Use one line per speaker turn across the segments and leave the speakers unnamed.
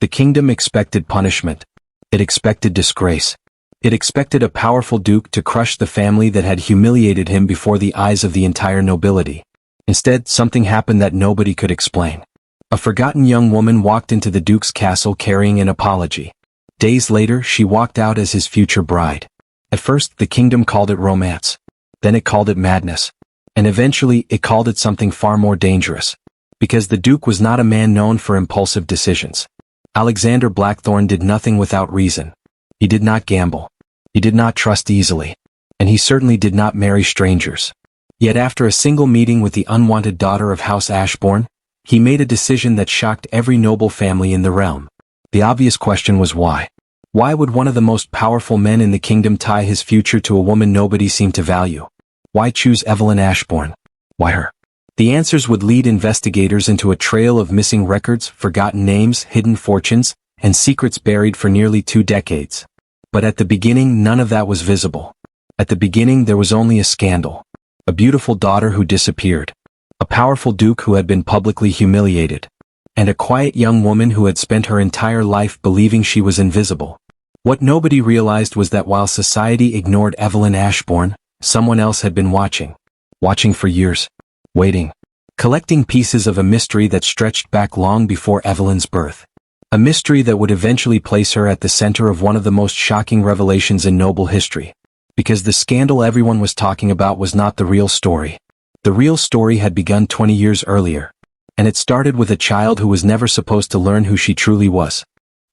The kingdom expected punishment. It expected disgrace. It expected a powerful duke to crush the family that had humiliated him before the eyes of the entire nobility. Instead, something happened that nobody could explain. A forgotten young woman walked into the duke's castle carrying an apology. Days later, she walked out as his future bride. At first, the kingdom called it romance. Then it called it madness. And eventually, it called it something far more dangerous. Because the duke was not a man known for impulsive decisions. Alexander Blackthorne did nothing without reason. He did not gamble. He did not trust easily. And he certainly did not marry strangers. Yet after a single meeting with the unwanted daughter of House Ashbourne, he made a decision that shocked every noble family in the realm. The obvious question was why? Why would one of the most powerful men in the kingdom tie his future to a woman nobody seemed to value? Why choose Evelyn Ashbourne? Why her? The answers would lead investigators into a trail of missing records, forgotten names, hidden fortunes, and secrets buried for nearly 2 decades. But at the beginning, none of that was visible. At the beginning, there was only a scandal. A beautiful daughter who disappeared. A powerful duke who had been publicly humiliated. And a quiet young woman who had spent her entire life believing she was invisible. What nobody realized was that while society ignored Evelyn Ashbourne, someone else had been watching. Watching for years. Waiting. Collecting pieces of a mystery that stretched back long before Evelyn's birth. A mystery that would eventually place her at the center of one of the most shocking revelations in noble history. Because the scandal everyone was talking about was not the real story. The real story had begun 20 years earlier. And it started with a child who was never supposed to learn who she truly was.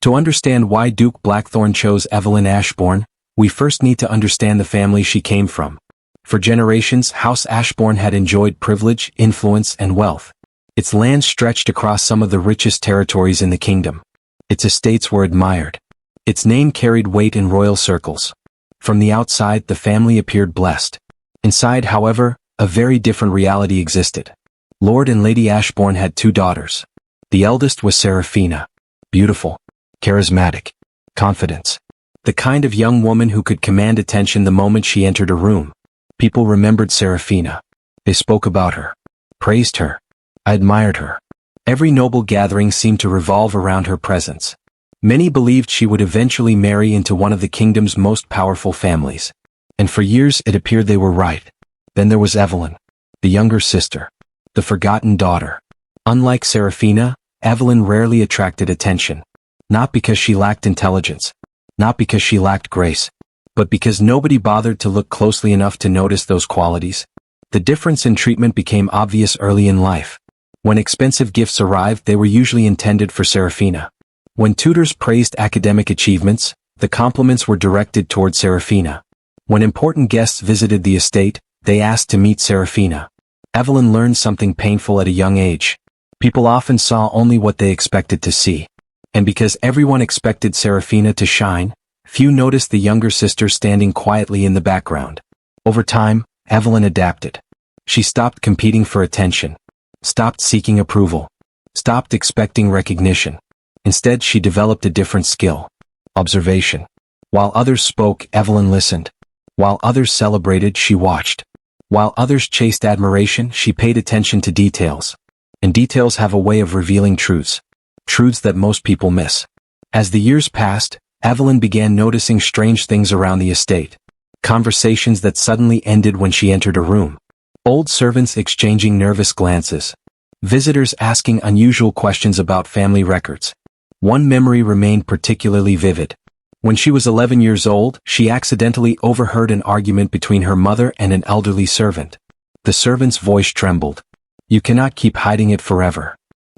To understand why Duke Blackthorne chose Evelyn Ashbourne, we first need to understand the family she came from. For generations, House Ashbourne had enjoyed privilege, influence, and wealth. Its land stretched across some of the richest territories in the kingdom. Its estates were admired. Its name carried weight in royal circles. From the outside, the family appeared blessed. Inside, however, a very different reality existed. Lord and Lady Ashbourne had 2 daughters. The eldest was Seraphina. Beautiful. Charismatic. Confident. The kind of young woman who could command attention the moment she entered a room. People remembered Seraphina. They spoke about her. Praised her. Admired her. Every noble gathering seemed to revolve around her presence. Many believed she would eventually marry into one of the kingdom's most powerful families. And for years it appeared they were right. Then there was Evelyn, the younger sister, the forgotten daughter. Unlike Seraphina, Evelyn rarely attracted attention. Not because she lacked intelligence. Not because she lacked grace. But because nobody bothered to look closely enough to notice those qualities. The difference in treatment became obvious early in life. When expensive gifts arrived, they were usually intended for Seraphina. When tutors praised academic achievements, the compliments were directed toward Seraphina. When important guests visited the estate, they asked to meet Seraphina. Evelyn learned something painful at a young age. People often saw only what they expected to see. And because everyone expected Seraphina to shine, few noticed the younger sister standing quietly in the background. Over time, Evelyn adapted. She stopped competing for attention. Stopped seeking approval. Stopped expecting recognition. Instead, she developed a different skill. Observation. While others spoke, Evelyn listened. While others celebrated, she watched. While others chased admiration, she paid attention to details. And details have a way of revealing truths. Truths that most people miss. As the years passed, Evelyn began noticing strange things around the estate. Conversations that suddenly ended when she entered a room. Old servants exchanging nervous glances. Visitors asking unusual questions about family records. One memory remained particularly vivid. When she was 11 years old, she accidentally overheard an argument between her mother and an elderly servant. The servant's voice trembled. "You cannot keep hiding it forever."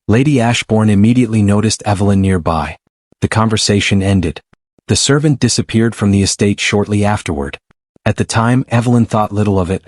Lady Ashbourne immediately noticed Evelyn nearby. The conversation ended. The servant disappeared from the estate shortly afterward. At the time, Evelyn thought little of it.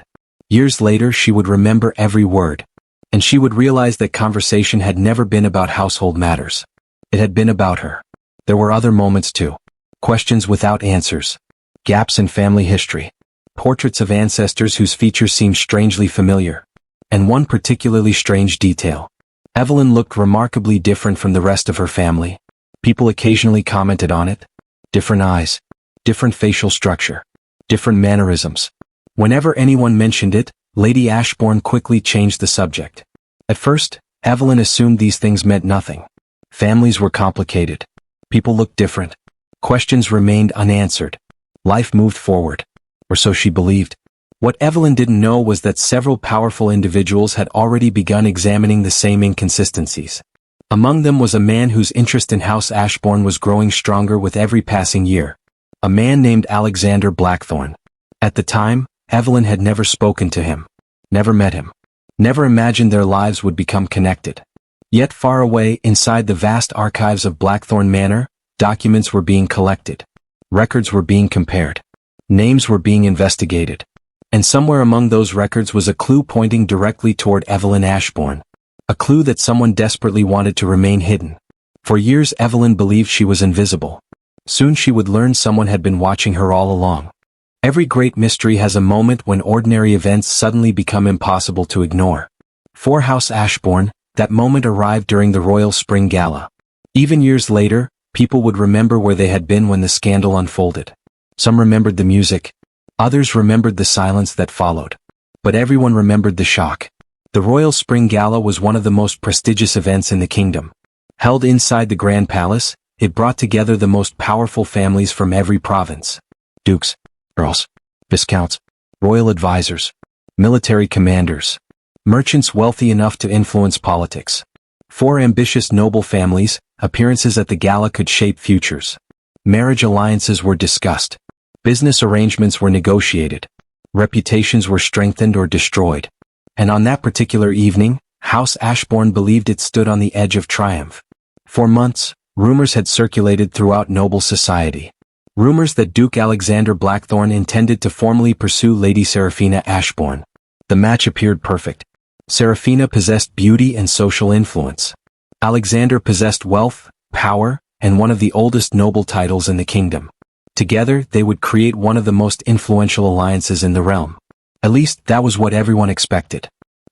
Years later, she would remember every word. And she would realize that conversation had never been about household matters. It had been about her. There were other moments too. Questions without answers. Gaps in family history. Portraits of ancestors whose features seemed strangely familiar. And one particularly strange detail. Evelyn looked remarkably different from the rest of her family. People occasionally commented on it. Different eyes. Different facial structure. Different mannerisms. Whenever anyone mentioned it, Lady Ashbourne quickly changed the subject. At first, Evelyn assumed these things meant nothing. Families were complicated. People looked different. Questions remained unanswered. Life moved forward. Or so she believed. What Evelyn didn't know was that several powerful individuals had already begun examining the same inconsistencies. Among them was a man whose interest in House Ashbourne was growing stronger with every passing year. A man named Alexander Blackthorne. At the time, Evelyn had never spoken to him. Never met him. Never imagined their lives would become connected. Yet far away, inside the vast archives of Blackthorne Manor, documents were being collected. Records were being compared. Names were being investigated. And somewhere among those records was a clue pointing directly toward Evelyn Ashbourne. A clue that someone desperately wanted to remain hidden. For years Evelyn believed she was invisible. Soon she would learn someone had been watching her all along. Every great mystery has a moment when ordinary events suddenly become impossible to ignore. For House Ashbourne, that moment arrived during the Royal Spring Gala. Even years later, people would remember where they had been when the scandal unfolded. Some remembered the music. Others remembered the silence that followed. But everyone remembered the shock. The Royal Spring Gala was one of the most prestigious events in the kingdom. Held inside the Grand Palace, it brought together the most powerful families from every province. Dukes, earls, viscounts, royal advisors, military commanders, merchants wealthy enough to influence politics. For ambitious noble families, appearances at the gala could shape futures. Marriage alliances were discussed. Business arrangements were negotiated. Reputations were strengthened or destroyed. And on that particular evening, House Ashbourne believed it stood on the edge of triumph. For months, rumors had circulated throughout noble society. Rumors that Duke Alexander Blackthorne intended to formally pursue Lady Seraphina Ashbourne. The match appeared perfect. Seraphina possessed beauty and social influence. Alexander possessed wealth, power, and one of the oldest noble titles in the kingdom. Together, they would create one of the most influential alliances in the realm. At least, that was what everyone expected.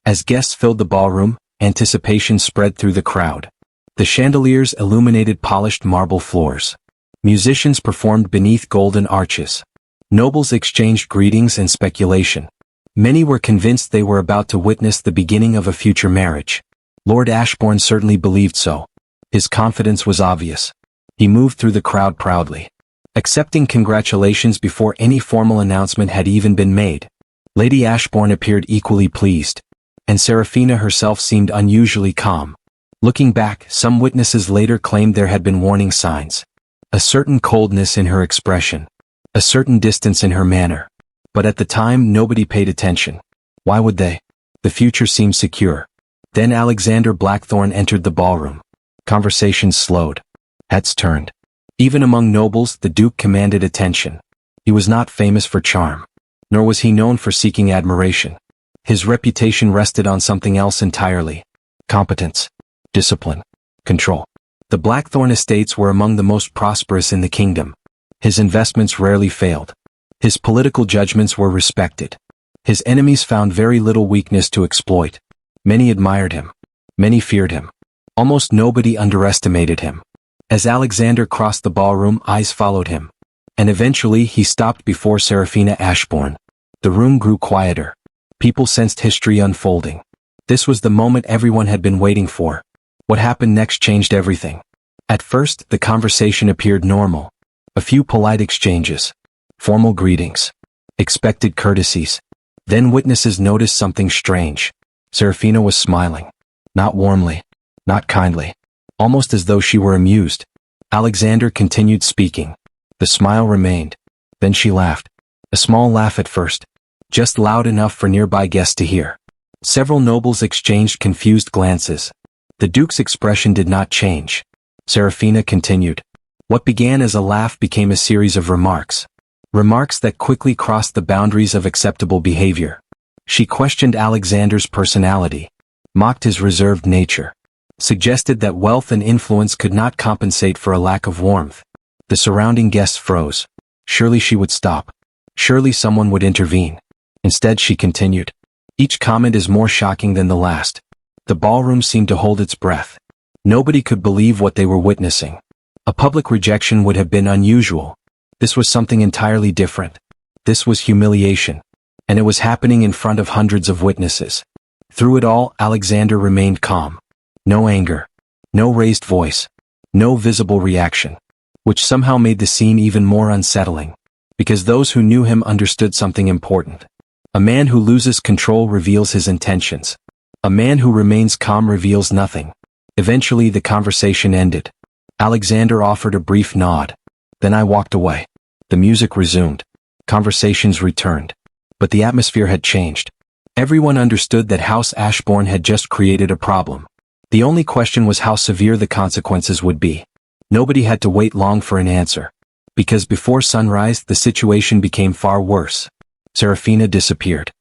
As guests filled the ballroom, anticipation spread through the crowd. The chandeliers illuminated polished marble floors. Musicians performed beneath golden arches. Nobles exchanged greetings and speculation. Many were convinced they were about to witness the beginning of a future marriage. Lord Ashbourne certainly believed so. His confidence was obvious. He moved through the crowd proudly, accepting congratulations before any formal announcement had even been made. Lady Ashbourne appeared equally pleased, and Seraphina herself seemed unusually calm. Looking back, some witnesses later claimed there had been warning signs. A certain coldness in her expression. A certain distance in her manner. But at the time, nobody paid attention. Why would they? The future seemed secure. Then Alexander Blackthorne entered the ballroom. Conversations slowed. Heads turned. Even among nobles, the Duke commanded attention. He was not famous for charm. Nor was he known for seeking admiration. His reputation rested on something else entirely. Competence. Discipline. Control. The Blackthorne estates were among the most prosperous in the kingdom. His investments rarely failed. His political judgments were respected. His enemies found very little weakness to exploit. Many admired him. Many feared him. Almost nobody underestimated him. As Alexander crossed the ballroom, eyes followed him. And eventually he stopped before Seraphina Ashbourne. The room grew quieter. People sensed history unfolding. This was the moment everyone had been waiting for. What happened next changed everything. At first, the conversation appeared normal. A few polite exchanges. Formal greetings. Expected courtesies. Then witnesses noticed something strange. Seraphina was smiling. Not warmly. Not kindly. Almost as though she were amused. Alexander continued speaking. The smile remained. Then she laughed. A small laugh at first. Just loud enough for nearby guests to hear. Several nobles exchanged confused glances. The Duke's expression did not change. Seraphina continued. What began as a laugh became a series of remarks. Remarks that quickly crossed the boundaries of acceptable behavior. She questioned Alexander's personality. Mocked his reserved nature. Suggested that wealth and influence could not compensate for a lack of warmth. The surrounding guests froze. Surely she would stop. Surely someone would intervene. Instead she continued. Each comment is more shocking than the last. The ballroom seemed to hold its breath. Nobody could believe what they were witnessing. A public rejection would have been unusual. This was something entirely different. This was humiliation. And it was happening in front of hundreds of witnesses. Through it all, Alexander remained calm. No anger. No raised voice. No visible reaction. Which somehow made the scene even more unsettling. Because those who knew him understood something important. A man who loses control reveals his intentions. A man who remains calm reveals nothing. Eventually the conversation ended. Alexander offered a brief nod. Then I walked away. The music resumed. Conversations returned. But the atmosphere had changed. Everyone understood that House Ashbourne had just created a problem. The only question was how severe the consequences would be. Nobody had to wait long for an answer. Because before sunrise the situation became far worse. Serafina disappeared.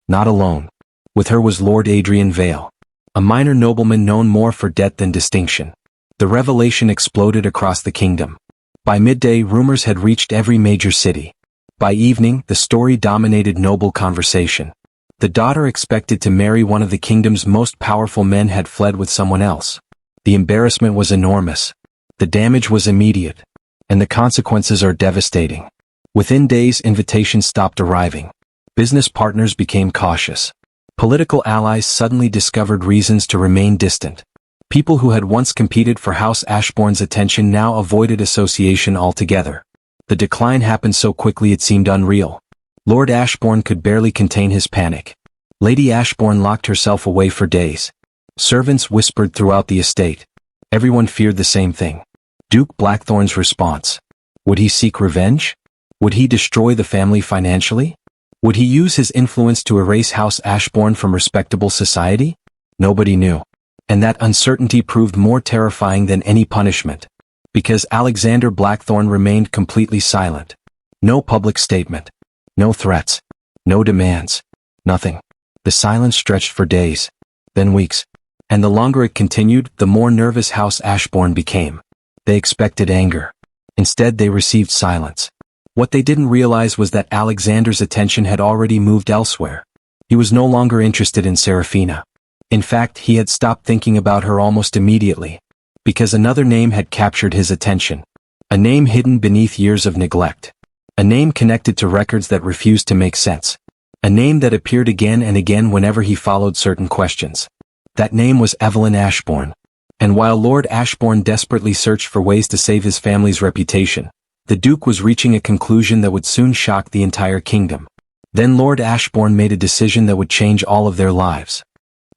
Not alone. With her was Lord Adrian Vale. A minor nobleman known more for debt than distinction. The revelation exploded across the kingdom. By midday rumors had reached every major city. By evening the story dominated noble conversation. The daughter expected to marry one of the kingdom's most powerful men had fled with someone else. The embarrassment was enormous. The damage was immediate. And the consequences are devastating. Within days invitations stopped arriving. Business partners became cautious. Political allies suddenly discovered reasons to remain distant. People who had once competed for House Ashbourne's attention now avoided association altogether. The decline happened so quickly it seemed unreal. Lord Ashbourne could barely contain his panic. Lady Ashbourne locked herself away for days. Servants whispered throughout the estate. Everyone feared the same thing. Duke Blackthorne's response. Would he seek revenge? Would he destroy the family financially? Would he use his influence to erase House Ashbourne from respectable society? Nobody knew. And that uncertainty proved more terrifying than any punishment. Because Alexander Blackthorne remained completely silent. No public statement. No threats. No demands. Nothing. The silence stretched for days. Then weeks. And the longer it continued, the more nervous House Ashbourne became. They expected anger. Instead they received silence. What they didn't realize was that Alexander's attention had already moved elsewhere. He was no longer interested in Serafina. In fact, he had stopped thinking about her almost immediately. Because another name had captured his attention. A name hidden beneath years of neglect. A name connected to records that refused to make sense. A name that appeared again and again whenever he followed certain questions. That name was Evelyn Ashbourne. And while Lord Ashbourne desperately searched for ways to save his family's reputation, the Duke was reaching a conclusion that would soon shock the entire kingdom. Then Lord Ashbourne made a decision that would change all of their lives.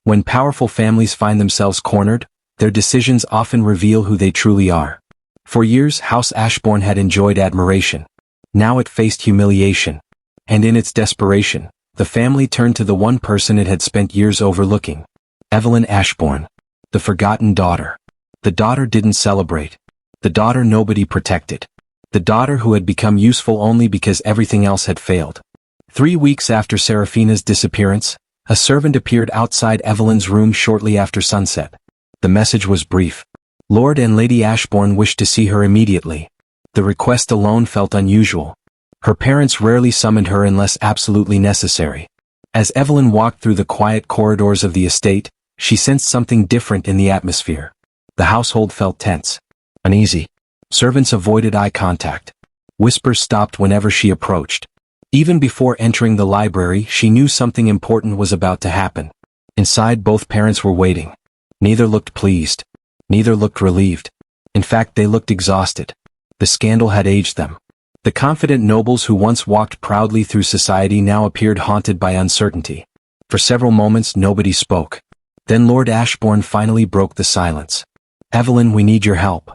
When powerful families find themselves cornered, their decisions often reveal who they truly are. For years House Ashbourne had enjoyed admiration. Now it faced humiliation. And in its desperation, the family turned to the one person it had spent years overlooking. Evelyn Ashbourne. The forgotten daughter. The daughter didn't celebrate. The daughter nobody protected. The daughter who had become useful only because everything else had failed. 3 weeks after Serafina's disappearance, a servant appeared outside Evelyn's room shortly after sunset. The message was brief. Lord and Lady Ashbourne wished to see her immediately. The request alone felt unusual. Her parents rarely summoned her unless absolutely necessary. As Evelyn walked through the quiet corridors of the estate, she sensed something different in the atmosphere. The household felt tense. Uneasy. Servants avoided eye contact. Whispers stopped whenever she approached. Even before entering the library, she knew something important was about to happen. Inside, both parents were waiting. Neither looked pleased. Neither looked relieved. In fact, they looked exhausted. The scandal had aged them. The confident nobles who once walked proudly through society now appeared haunted by uncertainty. For several moments, nobody spoke. Then Lord Ashbourne finally broke the silence. Evelyn, we need your help.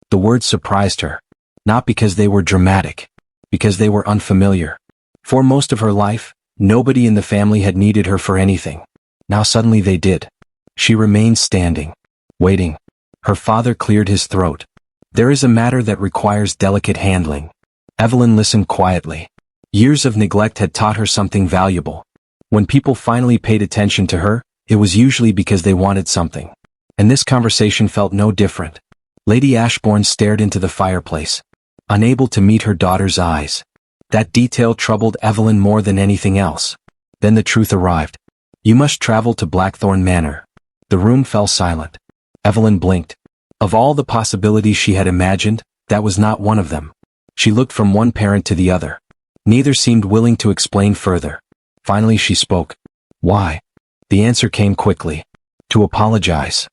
The words surprised her. Not because they were dramatic. Because they were unfamiliar. For most of her life, nobody in the family had needed her for anything. Now suddenly they did. She remained standing. Waiting. Her father cleared his throat. There is a matter that requires delicate handling. Evelyn listened quietly. Years of neglect had taught her something valuable. When people finally paid attention to her, it was usually because they wanted something. And this conversation felt no different. Lady Ashbourne stared into the fireplace, unable to meet her daughter's eyes. That detail troubled Evelyn more than anything else. Then the truth arrived. You must travel to Blackthorne Manor. The room fell silent. Evelyn blinked. Of all the possibilities she had imagined, that was not one of them. She looked from one parent to the other. Neither seemed willing to explain further. Finally she spoke. Why? The answer came quickly. To apologize.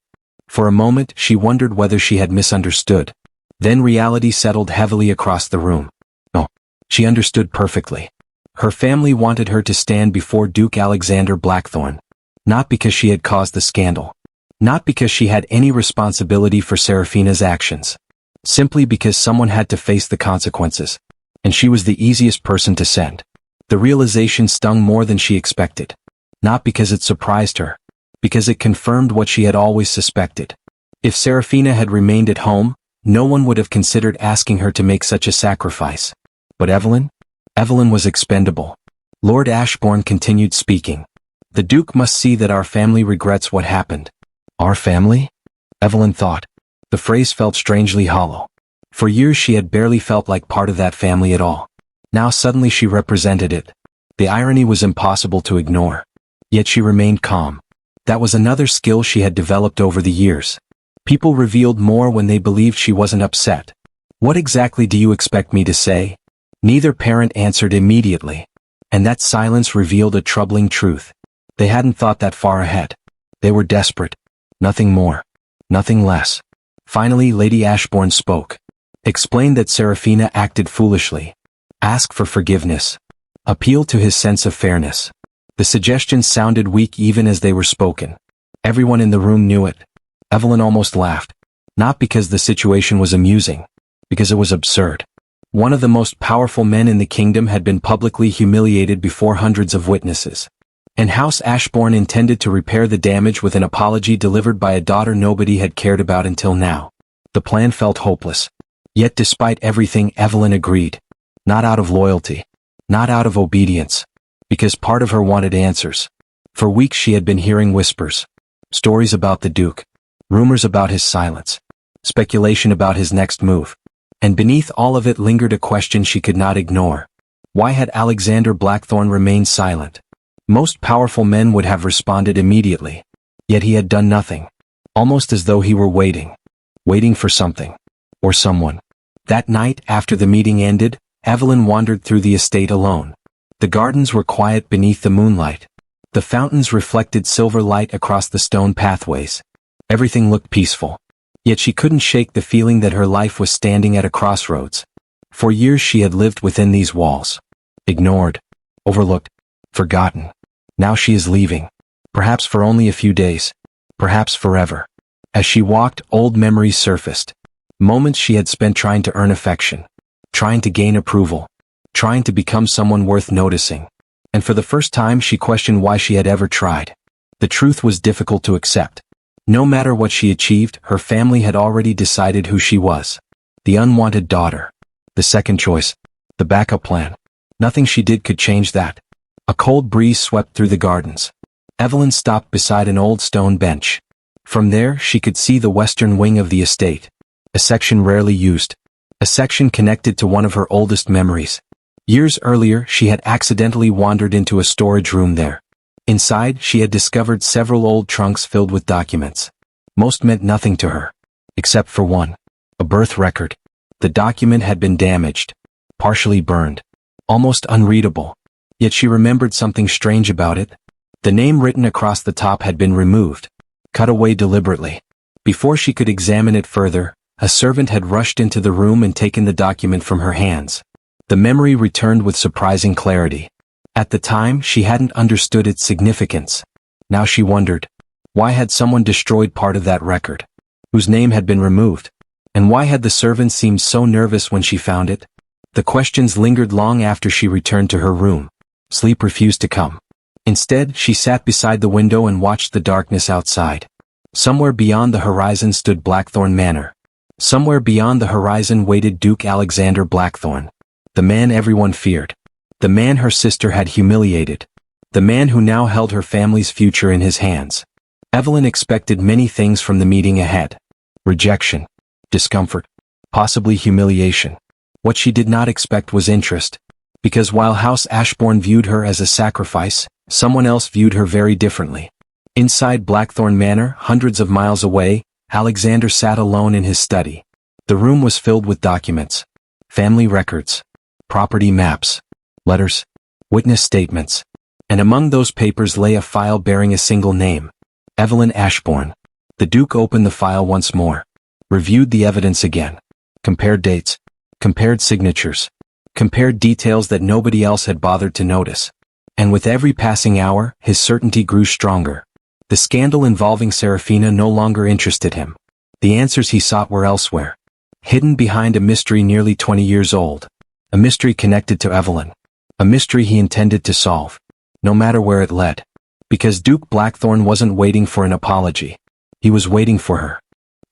For a moment, she wondered whether she had misunderstood. Then reality settled heavily across the room. Oh, she understood perfectly. Her family wanted her to stand before Duke Alexander Blackthorne. Not because she had caused the scandal. Not because she had any responsibility for Serafina's actions. Simply because someone had to face the consequences. And she was the easiest person to send. The realization stung more than she expected. Not because it surprised her. Because it confirmed what she had always suspected. If Serafina had remained at home, no one would have considered asking her to make such a sacrifice. But Evelyn? Evelyn was expendable. Lord Ashbourne continued speaking. The Duke must see that our family regrets what happened. Our family? Evelyn thought. The phrase felt strangely hollow. For years she had barely felt like part of that family at all. Now suddenly she represented it. The irony was impossible to ignore. Yet she remained calm. That was another skill she had developed over the years. People revealed more when they believed she wasn't upset. What exactly do you expect me to say? Neither parent answered immediately. And that silence revealed a troubling truth. They hadn't thought that far ahead. They were desperate. Nothing more. Nothing less. Finally, Lady Ashbourne spoke. Explained that Serafina acted foolishly. Asked for forgiveness. Appealed to his sense of fairness. The suggestions sounded weak even as they were spoken. Everyone in the room knew it. Evelyn almost laughed. Not because the situation was amusing. Because it was absurd. One of the most powerful men in the kingdom had been publicly humiliated before hundreds of witnesses. And House Ashbourne intended to repair the damage with an apology delivered by a daughter nobody had cared about until now. The plan felt hopeless. Yet despite everything, Evelyn agreed. Not out of loyalty. Not out of obedience. Because part of her wanted answers. For weeks she had been hearing whispers. Stories about the Duke. Rumors about his silence. Speculation about his next move. And beneath all of it lingered a question she could not ignore. Why had Alexander Blackthorne remained silent? Most powerful men would have responded immediately. Yet he had done nothing. Almost as though he were waiting. Waiting for something. Or someone. That night, after the meeting ended, Evelyn wandered through the estate alone. The gardens were quiet beneath the moonlight. The fountains reflected silver light across the stone pathways. Everything looked peaceful. Yet she couldn't shake the feeling that her life was standing at a crossroads. For years she had lived within these walls. Ignored. Overlooked. Forgotten. Now she is leaving. Perhaps for only a few days. Perhaps forever. As she walked, old memories surfaced. Moments she had spent trying to earn affection. Trying to gain approval. Trying to become someone worth noticing. And for the first time she questioned why she had ever tried. The truth was difficult to accept. No matter what she achieved, her family had already decided who she was. The unwanted daughter. The second choice. The backup plan. Nothing she did could change that. A cold breeze swept through the gardens. Evelyn stopped beside an old stone bench. From there, she could see the western wing of the estate. A section rarely used. A section connected to one of her oldest memories. Years earlier, she had accidentally wandered into a storage room there. Inside, she had discovered several old trunks filled with documents. Most meant nothing to her. Except for one. A birth record. The document had been damaged. Partially burned. Almost unreadable. Yet she remembered something strange about it. The name written across the top had been removed. Cut away deliberately. Before she could examine it further, a servant had rushed into the room and taken the document from her hands. The memory returned with surprising clarity. At the time, she hadn't understood its significance. Now she wondered, why had someone destroyed part of that record? Whose name had been removed? And why had the servant seemed so nervous when she found it? The questions lingered long after she returned to her room. Sleep refused to come. Instead, she sat beside the window and watched the darkness outside. Somewhere beyond the horizon stood Blackthorne Manor. Somewhere beyond the horizon waited Duke Alexander Blackthorne. The man everyone feared. The man her sister had humiliated. The man who now held her family's future in his hands. Evelyn expected many things from the meeting ahead. Rejection. Discomfort. Possibly humiliation. What she did not expect was interest. Because while House Ashbourne viewed her as a sacrifice, someone else viewed her very differently. Inside Blackthorne Manor, hundreds of miles away, Alexander sat alone in his study. The room was filled with documents. Family records. Property maps. Letters. Witness statements. And among those papers lay a file bearing a single name. Evelyn Ashbourne. The Duke opened the file once more, reviewed the evidence again, compared dates, compared signatures, compared details that nobody else had bothered to notice. And with every passing hour, his certainty grew stronger. The scandal involving Serafina no longer interested him. The answers he sought were elsewhere, hidden behind a mystery nearly 20 years old. A mystery connected to Evelyn. A mystery he intended to solve, no matter where it led. Because Duke Blackthorne wasn't waiting for an apology. He was waiting for her.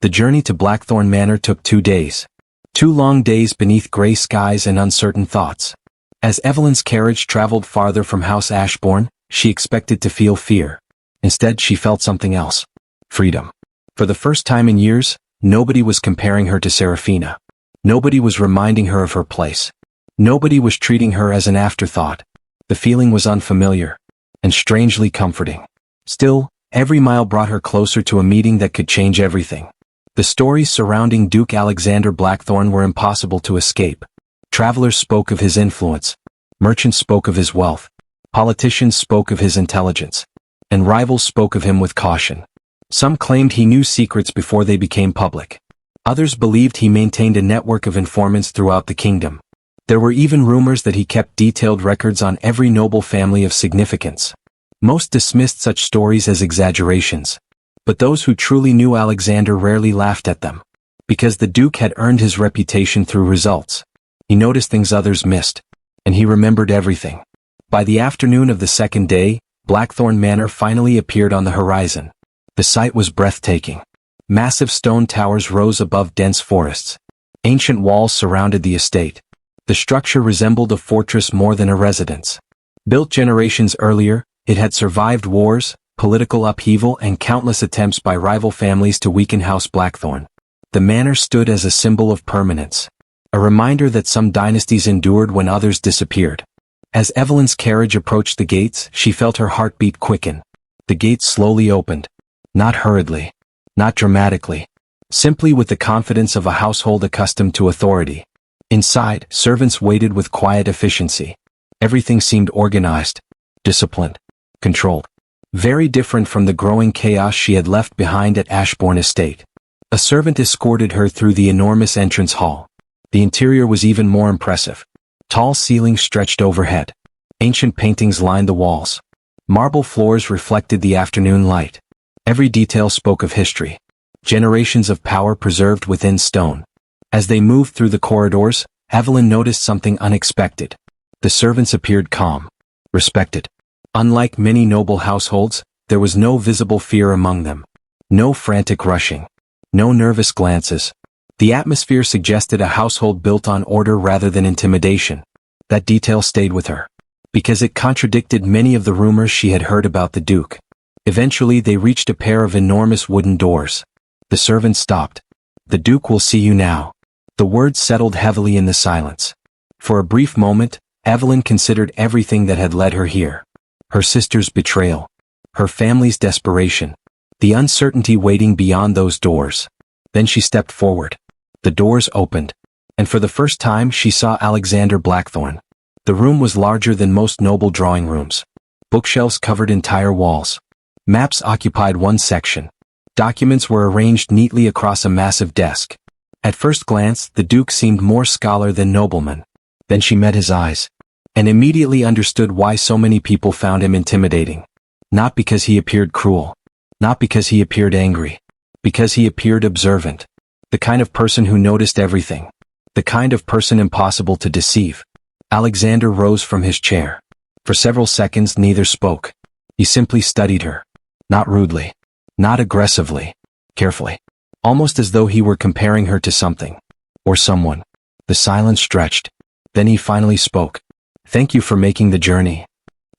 The journey to Blackthorne Manor took 2 days. 2 long days beneath gray skies and uncertain thoughts. As Evelyn's carriage traveled farther from House Ashbourne, she expected to feel fear. Instead, she felt something else. Freedom. For the first time in years, nobody was comparing her to Serafina. Nobody was reminding her of her place. Nobody was treating her as an afterthought. The feeling was unfamiliar and strangely comforting. Still, every mile brought her closer to a meeting that could change everything. The stories surrounding Duke Alexander Blackthorne were impossible to escape. Travelers spoke of his influence. Merchants spoke of his wealth. Politicians spoke of his intelligence. And rivals spoke of him with caution. Some claimed he knew secrets before they became public. Others believed he maintained a network of informants throughout the kingdom. There were even rumors that he kept detailed records on every noble family of significance. Most dismissed such stories as exaggerations. But those who truly knew Alexander rarely laughed at them. Because the Duke had earned his reputation through results. He noticed things others missed. And he remembered everything. By the afternoon of the second day, Blackthorne Manor finally appeared on the horizon. The sight was breathtaking. Massive stone towers rose above dense forests. Ancient walls surrounded the estate. The structure resembled a fortress more than a residence. Built generations earlier, it had survived wars, political upheaval, and countless attempts by rival families to weaken House Blackthorne. The manor stood as a symbol of permanence. A reminder that some dynasties endured when others disappeared. As Evelyn's carriage approached the gates, she felt her heartbeat quicken. The gates slowly opened. Not hurriedly. Not dramatically. Simply with the confidence of a household accustomed to authority. Inside, servants waited with quiet efficiency. Everything seemed organized, disciplined, controlled. Very different from the growing chaos she had left behind at Ashbourne Estate. A servant escorted her through the enormous entrance hall. The interior was even more impressive. Tall ceilings stretched overhead. Ancient paintings lined the walls. Marble floors reflected the afternoon light. Every detail spoke of history. Generations of power preserved within stone. As they moved through the corridors, Evelyn noticed something unexpected. The servants appeared calm, respected. Unlike many noble households, there was no visible fear among them. No frantic rushing. No nervous glances. The atmosphere suggested a household built on order rather than intimidation. That detail stayed with her, because it contradicted many of the rumors she had heard about the Duke. Eventually they reached a pair of enormous wooden doors. The servant stopped. "The Duke will see you now." The words settled heavily in the silence. For a brief moment, Evelyn considered everything that had led her here. Her sister's betrayal. Her family's desperation. The uncertainty waiting beyond those doors. Then she stepped forward. The doors opened. And for the first time she saw Alexander Blackthorne. The room was larger than most noble drawing rooms. Bookshelves covered entire walls. Maps occupied one section. Documents were arranged neatly across a massive desk. At first glance, the Duke seemed more scholar than nobleman. Then she met his eyes. And immediately understood why so many people found him intimidating. Not because he appeared cruel. Not because he appeared angry. Because he appeared observant. The kind of person who noticed everything. The kind of person impossible to deceive. Alexander rose from his chair. For several seconds neither spoke. He simply studied her. Not rudely. Not aggressively. Carefully. Almost as though he were comparing her to something. Or someone. The silence stretched. Then he finally spoke. "Thank you for making the journey."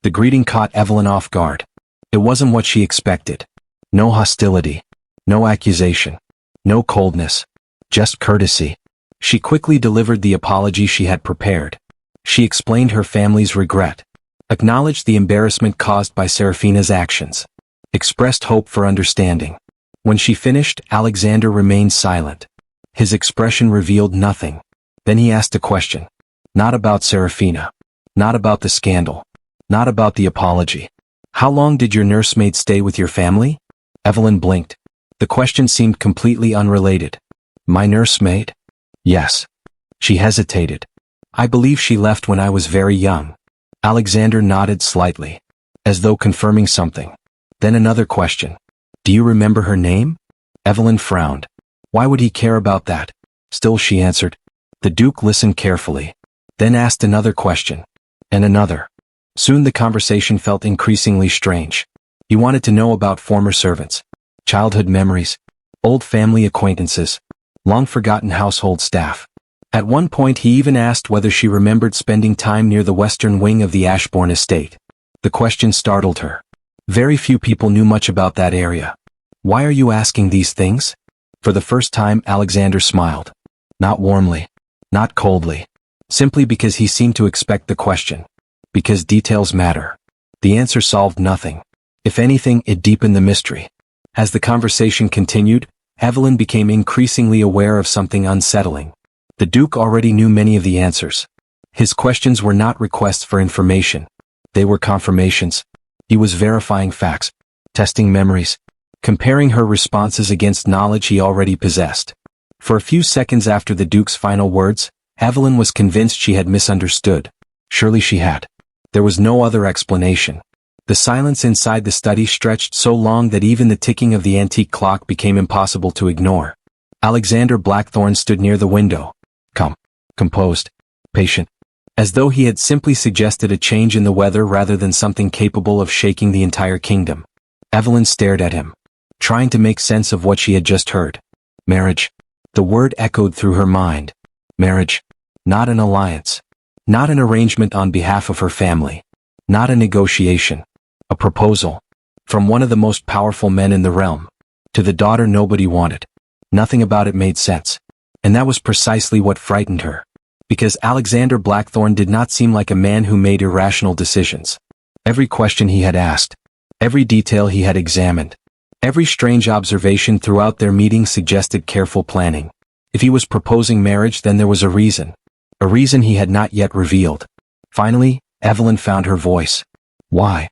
The greeting caught Evelyn off guard. It wasn't what she expected. No hostility. No accusation. No coldness. Just courtesy. She quickly delivered the apology she had prepared. She explained her family's regret. Acknowledged the embarrassment caused by Serafina's actions. Expressed hope for understanding. When she finished, Alexander remained silent. His expression revealed nothing. Then he asked a question. Not about Serafina. Not about the scandal. Not about the apology. "How long did your nursemaid stay with your family?" Evelyn blinked. The question seemed completely unrelated. My nursemaid? Yes. She hesitated. I believe she left when I was very young. Alexander nodded slightly, as though confirming something. Then another question. Do you remember her name? Evelyn frowned. Why would he care about that? Still, she answered. The Duke listened carefully, then asked another question, and another. Soon the conversation felt increasingly strange. He wanted to know about former servants, childhood memories, old family acquaintances, long-forgotten household staff. At one point he even asked whether she remembered spending time near the western wing of the Ashbourne estate. The question startled her. Very few people knew much about that area. Why are you asking these things? For the first time Alexander smiled. Not warmly, not coldly. Simply because he seemed to expect the question. Because details matter. The answer solved nothing. If anything, it deepened the mystery. As the conversation continued, Evelyn became increasingly aware of something unsettling. The Duke already knew many of the answers. His questions were not requests for information. They were confirmations. He was verifying facts, testing memories, comparing her responses against knowledge he already possessed. For a few seconds after the Duke's final words, Evelyn was convinced she had misunderstood. Surely she had. There was no other explanation. The silence inside the study stretched so long that even the ticking of the antique clock became impossible to ignore. Alexander Blackthorne stood near the window. Calm, composed, patient, as though he had simply suggested a change in the weather rather than something capable of shaking the entire kingdom. Evelyn stared at him, trying to make sense of what she had just heard. Marriage. The word echoed through her mind. Marriage. Not an alliance. Not an arrangement on behalf of her family. Not a negotiation. A proposal. From one of the most powerful men in the realm. To the daughter nobody wanted. Nothing about it made sense. And that was precisely what frightened her. Because Alexander Blackthorne did not seem like a man who made irrational decisions. Every question he had asked. Every detail he had examined. Every strange observation throughout their meeting suggested careful planning. If he was proposing marriage, then there was a reason. A reason he had not yet revealed. Finally, Evelyn found her voice. Why?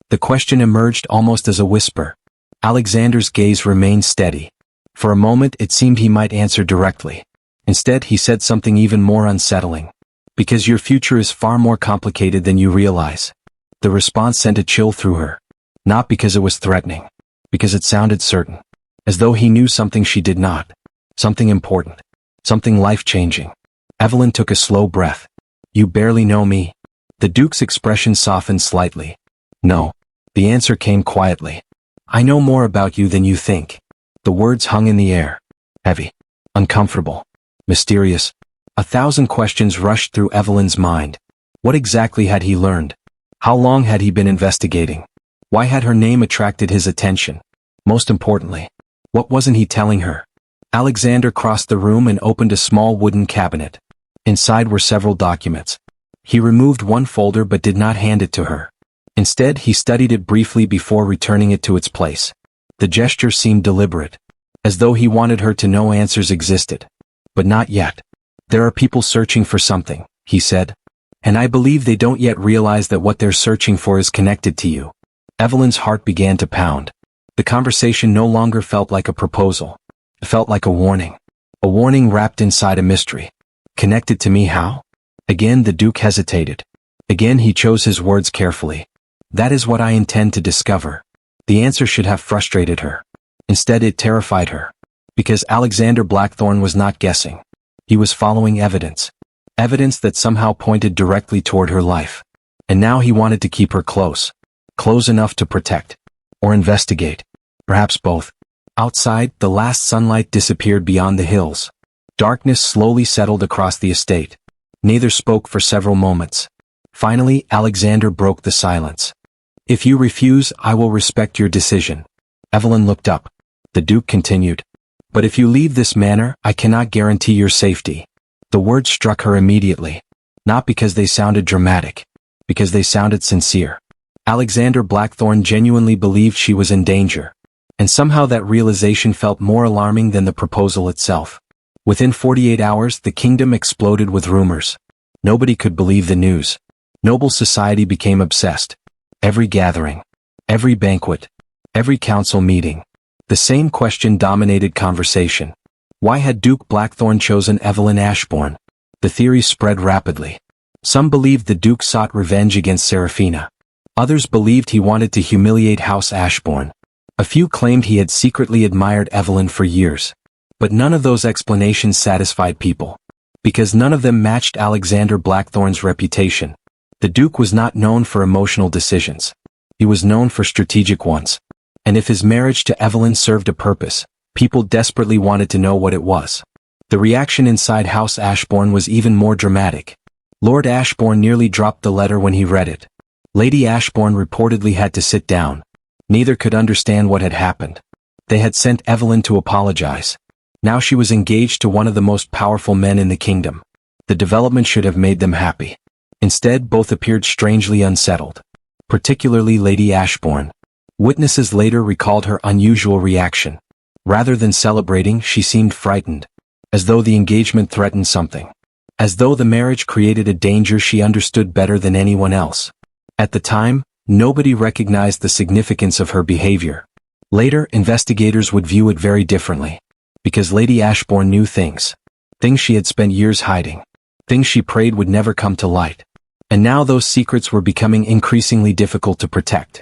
The question emerged almost as a whisper. Alexander's gaze remained steady. For a moment it seemed he might answer directly. Instead he said something even more unsettling. Because your future is far more complicated than you realize. The response sent a chill through her. Not because it was threatening. Because it sounded certain. As though he knew something she did not. Something important. Something life-changing. Evelyn took a slow breath. You barely know me. The Duke's expression softened slightly. No. The answer came quietly. I know more about you than you think. The words hung in the air. Heavy. Uncomfortable. Mysterious. 1,000 questions rushed through Evelyn's mind. What exactly had he learned? How long had he been investigating? Why had her name attracted his attention? Most importantly, what wasn't he telling her? Alexander crossed the room and opened a small wooden cabinet. Inside were several documents. He removed one folder but did not hand it to her. Instead, he studied it briefly before returning it to its place. The gesture seemed deliberate, as though he wanted her to know answers existed. But not yet. There are people searching for something, he said. And I believe they don't yet realize that what they're searching for is connected to you. Evelyn's heart began to pound. The conversation no longer felt like a proposal. It felt like a warning. A warning wrapped inside a mystery. Connected to me how? Again the Duke hesitated. Again he chose his words carefully. That is what I intend to discover. The answer should have frustrated her. Instead it terrified her. Because Alexander Blackthorne was not guessing. He was following evidence. Evidence that somehow pointed directly toward her life. And now he wanted to keep her close. Close enough to protect. Or investigate. Perhaps both. Outside, the last sunlight disappeared beyond the hills. Darkness slowly settled across the estate. Neither spoke for several moments. Finally, Alexander broke the silence. If you refuse, I will respect your decision. Evelyn looked up. The Duke continued. But if you leave this manor, I cannot guarantee your safety. The words struck her immediately. Not because they sounded dramatic. Because they sounded sincere. Alexander Blackthorne genuinely believed she was in danger. And somehow that realization felt more alarming than the proposal itself. Within 48 hours, the kingdom exploded with rumors. Nobody could believe the news. Noble society became obsessed. Every gathering, every banquet, every council meeting. The same question dominated conversation. Why had Duke Blackthorne chosen Evelyn Ashbourne? The theories spread rapidly. Some believed the Duke sought revenge against Serafina. Others believed he wanted to humiliate House Ashbourne. A few claimed he had secretly admired Evelyn for years. But none of those explanations satisfied people. Because none of them matched Alexander Blackthorne's reputation. The Duke was not known for emotional decisions. He was known for strategic ones. And if his marriage to Evelyn served a purpose, people desperately wanted to know what it was. The reaction inside House Ashbourne was even more dramatic. Lord Ashbourne nearly dropped the letter when he read it. Lady Ashbourne reportedly had to sit down. Neither could understand what had happened. They had sent Evelyn to apologize. Now she was engaged to one of the most powerful men in the kingdom. The development should have made them happy. Instead, both appeared strangely unsettled. Particularly Lady Ashbourne. Witnesses later recalled her unusual reaction. Rather than celebrating, she seemed frightened. As though the engagement threatened something. As though the marriage created a danger she understood better than anyone else. At the time, nobody recognized the significance of her behavior. Later, investigators would view it very differently. Because Lady Ashbourne knew things. Things she had spent years hiding. Things she prayed would never come to light. And now those secrets were becoming increasingly difficult to protect.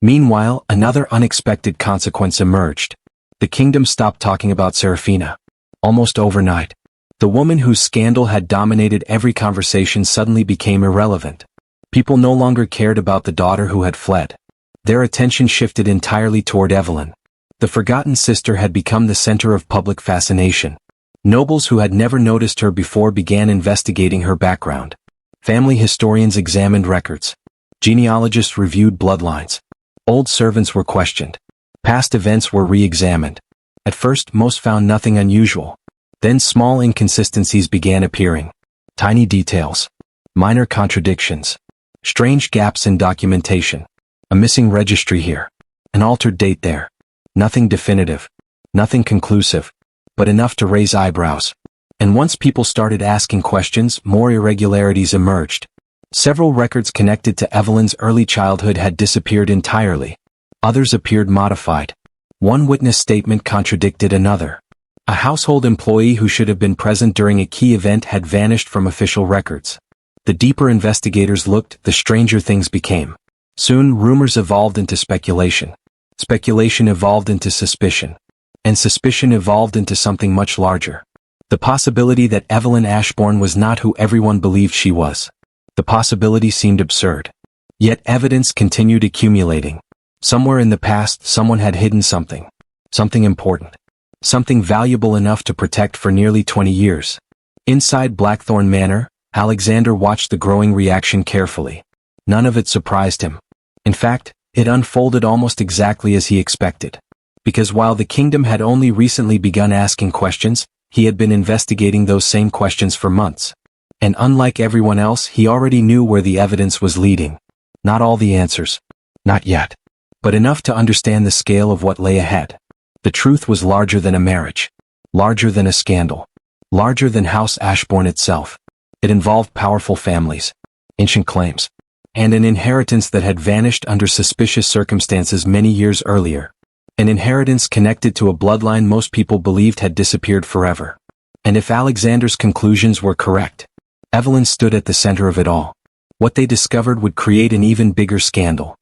Meanwhile, another unexpected consequence emerged. The kingdom stopped talking about Serafina. Almost overnight. The woman whose scandal had dominated every conversation suddenly became irrelevant. People no longer cared about the daughter who had fled. Their attention shifted entirely toward Evelyn. The forgotten sister had become the center of public fascination. Nobles who had never noticed her before began investigating her background. Family historians examined records. Genealogists reviewed bloodlines. Old servants were questioned. Past events were re-examined. At first, most found nothing unusual. Then small inconsistencies began appearing. Tiny details. Minor contradictions. Strange gaps in documentation. A missing registry here. An altered date there. Nothing definitive. Nothing conclusive. But enough to raise eyebrows. And once people started asking questions, more irregularities emerged. Several records connected to Evelyn's early childhood had disappeared entirely. Others appeared modified. One witness statement contradicted another. A household employee who should have been present during a key event had vanished from official records. The deeper investigators looked, the stranger things became. Soon, rumors evolved into speculation. Speculation evolved into suspicion. And suspicion evolved into something much larger. The possibility that Evelyn Ashbourne was not who everyone believed she was. The possibility seemed absurd. Yet evidence continued accumulating. Somewhere in the past, someone had hidden something. Something important. Something valuable enough to protect for nearly 20 years. Inside Blackthorne Manor, Alexander watched the growing reaction carefully. None of it surprised him. In fact, it unfolded almost exactly as he expected. Because while the kingdom had only recently begun asking questions, he had been investigating those same questions for months. And unlike everyone else, he already knew where the evidence was leading. Not all the answers. Not yet. But enough to understand the scale of what lay ahead. The truth was larger than a marriage. Larger than a scandal. Larger than House Ashbourne itself. It involved powerful families. Ancient claims. And an inheritance that had vanished under suspicious circumstances many years earlier. An inheritance connected to a bloodline most people believed had disappeared forever. And if Alexander's conclusions were correct, Evelyn stood at the center of it all. What they discovered would create an even bigger scandal.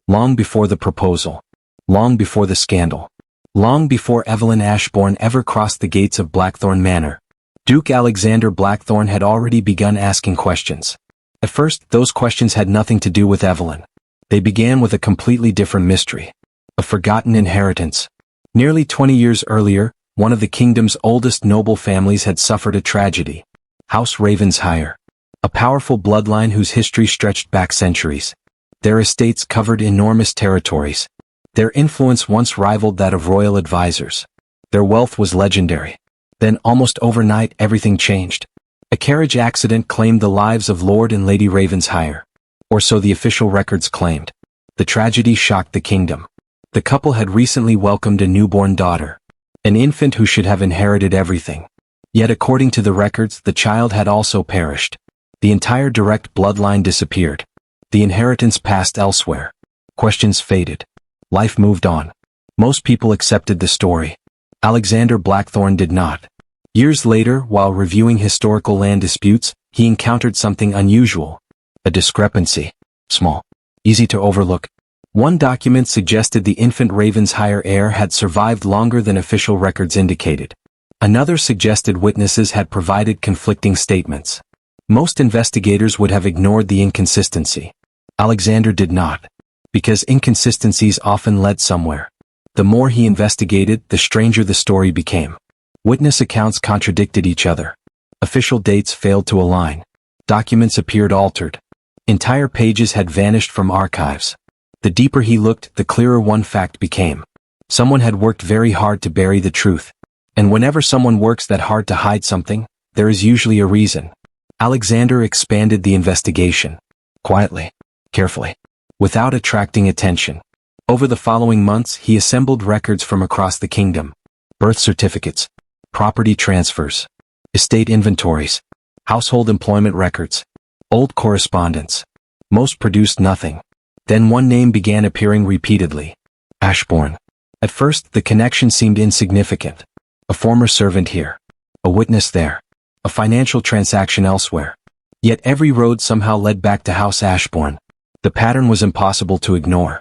Long before the proposal. Long before the scandal. Long before Evelyn Ashbourne ever crossed the gates of Blackthorne Manor, Duke Alexander Blackthorne had already begun asking questions. At first, those questions had nothing to do with Evelyn. They began with a completely different mystery. A forgotten inheritance. Nearly 20 years earlier, one of the kingdom's oldest noble families had suffered a tragedy. House Ravensshire. A powerful bloodline whose history stretched back centuries. Their estates covered enormous territories. Their influence once rivaled that of royal advisors. Their wealth was legendary. Then almost overnight everything changed. A carriage accident claimed the lives of Lord and Lady Ravensshire. Or so the official records claimed. The tragedy shocked the kingdom. The couple had recently welcomed a newborn daughter. An infant who should have inherited everything. Yet according to the records, the child had also perished. The entire direct bloodline disappeared. The inheritance passed elsewhere. Questions faded. Life moved on. Most people accepted the story. Alexander Blackthorne did not. Years later, while reviewing historical land disputes, he encountered something unusual. A discrepancy. Small. Easy to overlook. One document suggested the infant Ravensshire heir had survived longer than official records indicated. Another suggested witnesses had provided conflicting statements. Most investigators would have ignored the inconsistency. Alexander did not. Because inconsistencies often led somewhere. The more he investigated, the stranger the story became. Witness accounts contradicted each other. Official dates failed to align. Documents appeared altered. Entire pages had vanished from archives. The deeper he looked, the clearer one fact became. Someone had worked very hard to bury the truth. And whenever someone works that hard to hide something, there is usually a reason. Alexander expanded the investigation. Quietly. Carefully. Without attracting attention. Over the following months, he assembled records from across the kingdom. Birth certificates. Property transfers. Estate inventories. Household employment records. Old correspondence. Most produced nothing. Then one name began appearing repeatedly. Ashbourne. At first, the connection seemed insignificant. A former servant here. A witness there. A financial transaction elsewhere. Yet every road somehow led back to House Ashbourne. The pattern was impossible to ignore.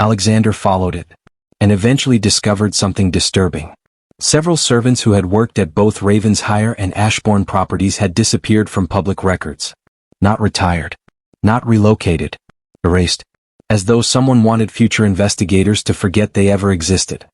Alexander followed it. And eventually discovered something disturbing. Several servants who had worked at both Ravensshire and Ashbourne properties had disappeared from public records. Not retired. Not relocated. Erased. As though someone wanted future investigators to forget they ever existed.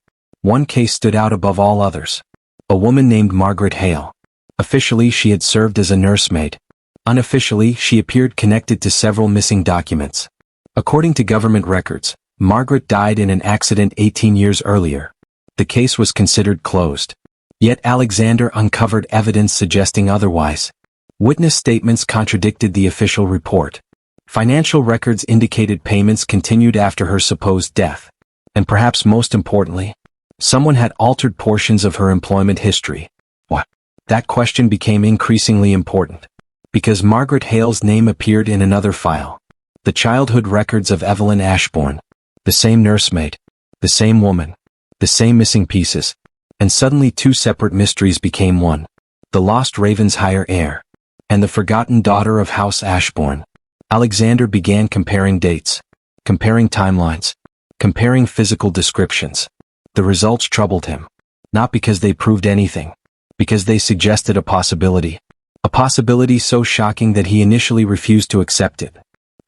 One case stood out above all others. A woman named Margaret Hale. Officially, she had served as a nursemaid. Unofficially, she appeared connected to several missing documents. According to government records, Margaret died in an accident 18 years earlier. The case was considered closed. Yet Alexander uncovered evidence suggesting otherwise. Witness statements contradicted the official report. Financial records indicated payments continued after her supposed death. And perhaps most importantly, someone had altered portions of her employment history. What? That question became increasingly important. Because Margaret Hale's name appeared in another file. The childhood records of Evelyn Ashbourne. The same nursemaid. The same woman. The same missing pieces. And suddenly two separate mysteries became one. The lost Ravensshire heir. And the forgotten daughter of House Ashbourne. Alexander began comparing dates. Comparing timelines. Comparing physical descriptions. The results troubled him. Not because they proved anything. Because they suggested a possibility. A possibility so shocking that he initially refused to accept it.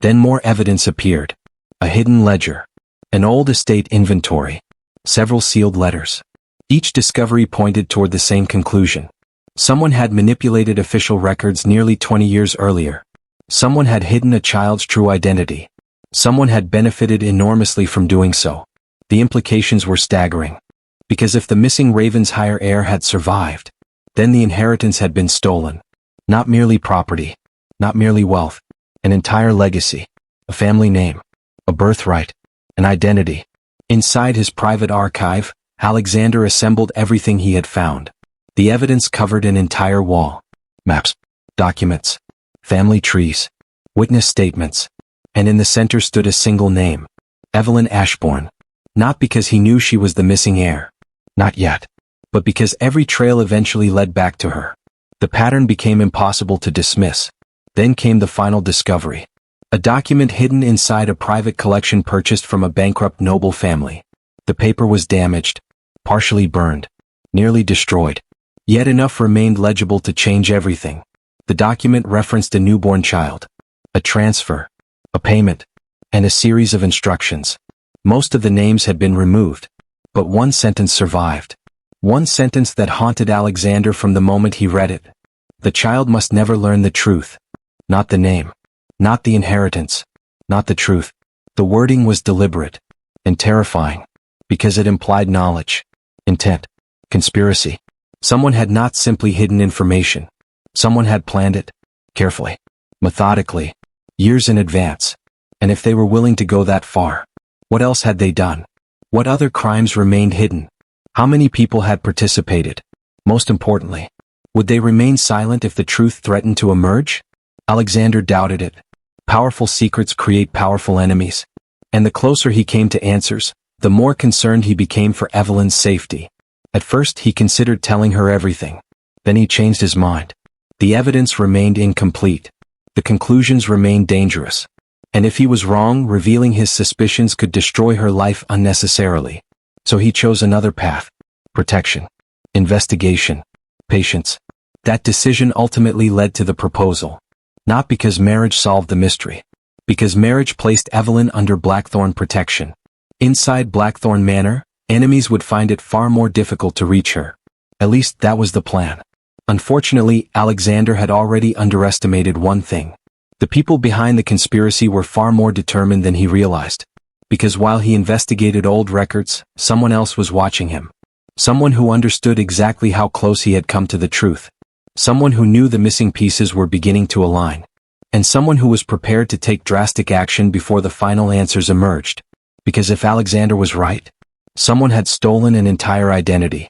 Then more evidence appeared. A hidden ledger. An old estate inventory. Several sealed letters. Each discovery pointed toward the same conclusion. Someone had manipulated official records nearly 20 years earlier. Someone had hidden a child's true identity. Someone had benefited enormously from doing so. The implications were staggering. Because if the missing Ravensshire heir had survived, then the inheritance had been stolen. Not merely property. Not merely wealth. An entire legacy. A family name. A birthright. An identity. Inside his private archive, Alexander assembled everything he had found. The evidence covered an entire wall. Maps. Documents. Family trees. Witness statements. And in the center stood a single name. Evelyn Ashbourne. Not because he knew she was the missing heir. Not yet. But because every trail eventually led back to her. The pattern became impossible to dismiss. Then came the final discovery. A document hidden inside a private collection purchased from a bankrupt noble family. The paper was damaged. Partially burned. Nearly destroyed. Yet enough remained legible to change everything. The document referenced a newborn child. A transfer. A payment. And a series of instructions. Most of the names had been removed. But one sentence survived. One sentence that haunted Alexander from the moment he read it. The child must never learn the truth. Not the name. Not the inheritance. Not the truth. The wording was deliberate. And terrifying. Because it implied knowledge. Intent. Conspiracy. Someone had not simply hidden information. Someone had planned it. Carefully. Methodically. Years in advance. And if they were willing to go that far, what else had they done? What other crimes remained hidden? How many people had participated? Most importantly, would they remain silent if the truth threatened to emerge? Alexander doubted it. Powerful secrets create powerful enemies. And the closer he came to answers, the more concerned he became for Evelyn's safety. At first he considered telling her everything. Then he changed his mind. The evidence remained incomplete. The conclusions remained dangerous. And if he was wrong, revealing his suspicions could destroy her life unnecessarily. So he chose another path. Protection. Investigation. Patience. That decision ultimately led to the proposal. Not because marriage solved the mystery. Because marriage placed Evelyn under Blackthorne protection. Inside Blackthorne Manor, enemies would find it far more difficult to reach her. At least that was the plan. Unfortunately, Alexander had already underestimated one thing. The people behind the conspiracy were far more determined than he realized. Because while he investigated old records, someone else was watching him. Someone who understood exactly how close he had come to the truth. Someone who knew the missing pieces were beginning to align. And someone who was prepared to take drastic action before the final answers emerged. Because if Alexander was right, someone had stolen an entire identity.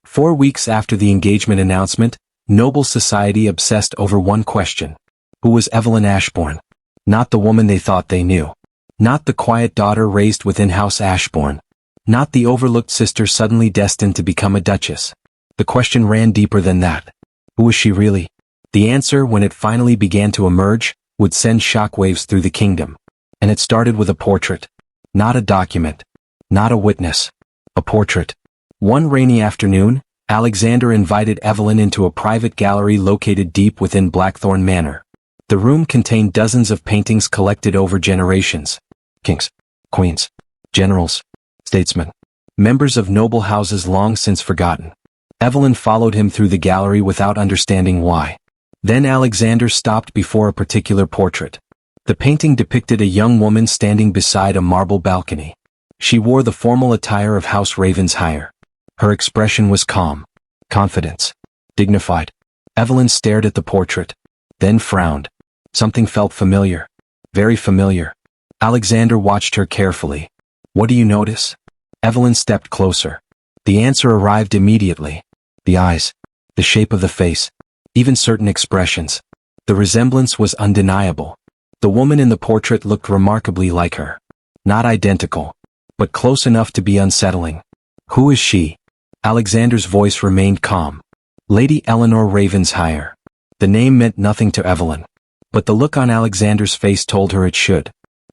4 weeks after the engagement announcement, noble society obsessed over one question. Who was Evelyn Ashbourne? Not the woman they thought they knew. Not the quiet daughter raised within House Ashbourne. Not the overlooked sister suddenly destined to become a duchess. The question ran deeper than that. Who was she really? The answer, when it finally began to emerge, would send shockwaves through the kingdom. And it started with a portrait. Not a document. Not a witness. A portrait. One rainy afternoon, Alexander invited Evelyn into a private gallery located deep within Blackthorne Manor. The room contained dozens of paintings collected over generations. Kings, queens, generals, statesmen, members of noble houses long since forgotten. Evelyn followed him through the gallery without understanding why. Then Alexander stopped before a particular portrait. The painting depicted a young woman standing beside a marble balcony. She wore the formal attire of House Ravensshire. Her expression was calm, confident, dignified. Evelyn stared at the portrait, then frowned. Something felt familiar. Very familiar. Alexander watched her carefully. What do you notice? Evelyn stepped closer. The answer arrived immediately. The eyes, the shape of the face, even certain expressions. The resemblance was undeniable. The woman in the portrait looked remarkably like her. Not identical, but close enough to be unsettling. Who is she? Alexander's voice remained calm. Lady Eleanor Ravensshire. The name meant nothing to Evelyn. But the look on Alexander's face told her it should.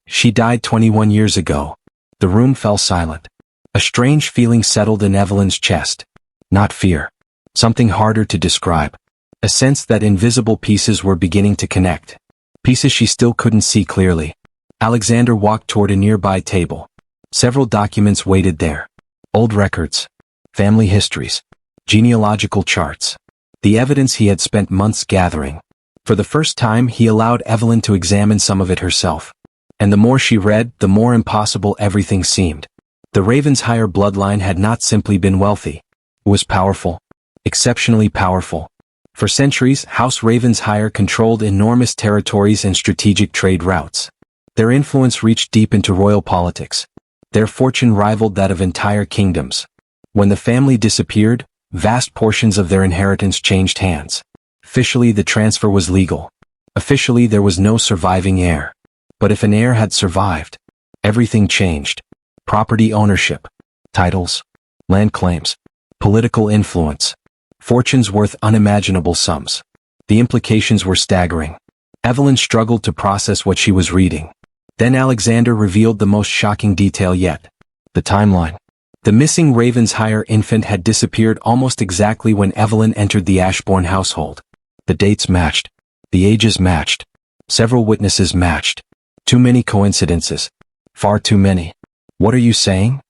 She died 21 years ago. The room fell silent. A strange feeling settled in Evelyn's chest. Not fear. Something harder to describe. A sense that invisible pieces were beginning to connect. Pieces she still couldn't see clearly. Alexander walked toward a nearby table. Several documents waited there. Old records. Family histories. Genealogical charts. The evidence he had spent months gathering. For the first time he allowed Evelyn to examine some of it herself. And the more she read, the more impossible everything seemed. The Ravensshire bloodline had not simply been wealthy. It was powerful. Exceptionally powerful. For centuries, House Ravensshire controlled enormous territories and strategic trade routes. Their influence reached deep into royal politics. Their fortune rivaled that of entire kingdoms. When the family disappeared, vast portions of their inheritance changed hands. Officially, the transfer was legal. Officially, there was no surviving heir. But if an heir had survived, everything changed. Property ownership, titles, land claims, political influence, fortunes worth unimaginable sums. The implications were staggering. Evelyn struggled to process what she was reading. Then Alexander revealed the most shocking detail yet. The timeline. The missing Ravensshire infant had disappeared almost exactly when Evelyn entered the Ashbourne household. The dates matched. The ages matched. Several witnesses matched. Too many coincidences. Far too many. What are you saying?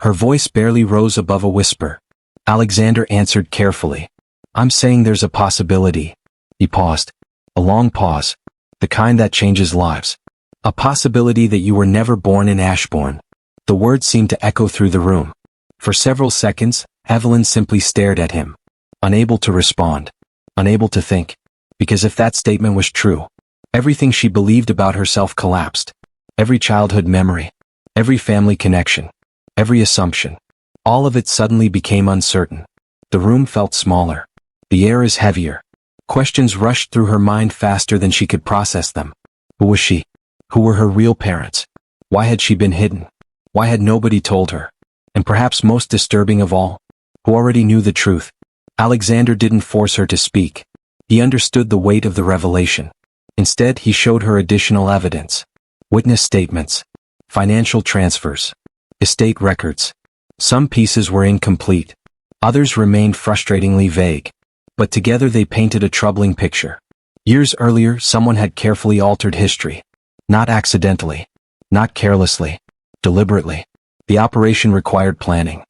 Her voice barely rose above a whisper. Alexander answered carefully. I'm saying there's a possibility. He paused. A long pause. The kind that changes lives. A possibility that you were never born in Ashbourne. The words seemed to echo through the room. For several seconds, Evelyn simply stared at him. Unable to respond. Unable to think. Because if that statement was true, everything she believed about herself collapsed. Every childhood memory. Every family connection. Every assumption. All of it suddenly became uncertain. The room felt smaller. The air is heavier. Questions rushed through her mind faster than she could process them. Who was she? Who were her real parents? Why had she been hidden? Why had nobody told her? And perhaps most disturbing of all, who already knew the truth? Alexander didn't force her to speak. He understood the weight of the revelation. Instead, he showed her additional evidence. Witness statements. Financial transfers. Estate records. Some pieces were incomplete. Others remained frustratingly vague. But together they painted a troubling picture. Years earlier, someone had carefully altered history. Not accidentally. Not carelessly. Deliberately. The operation required planning.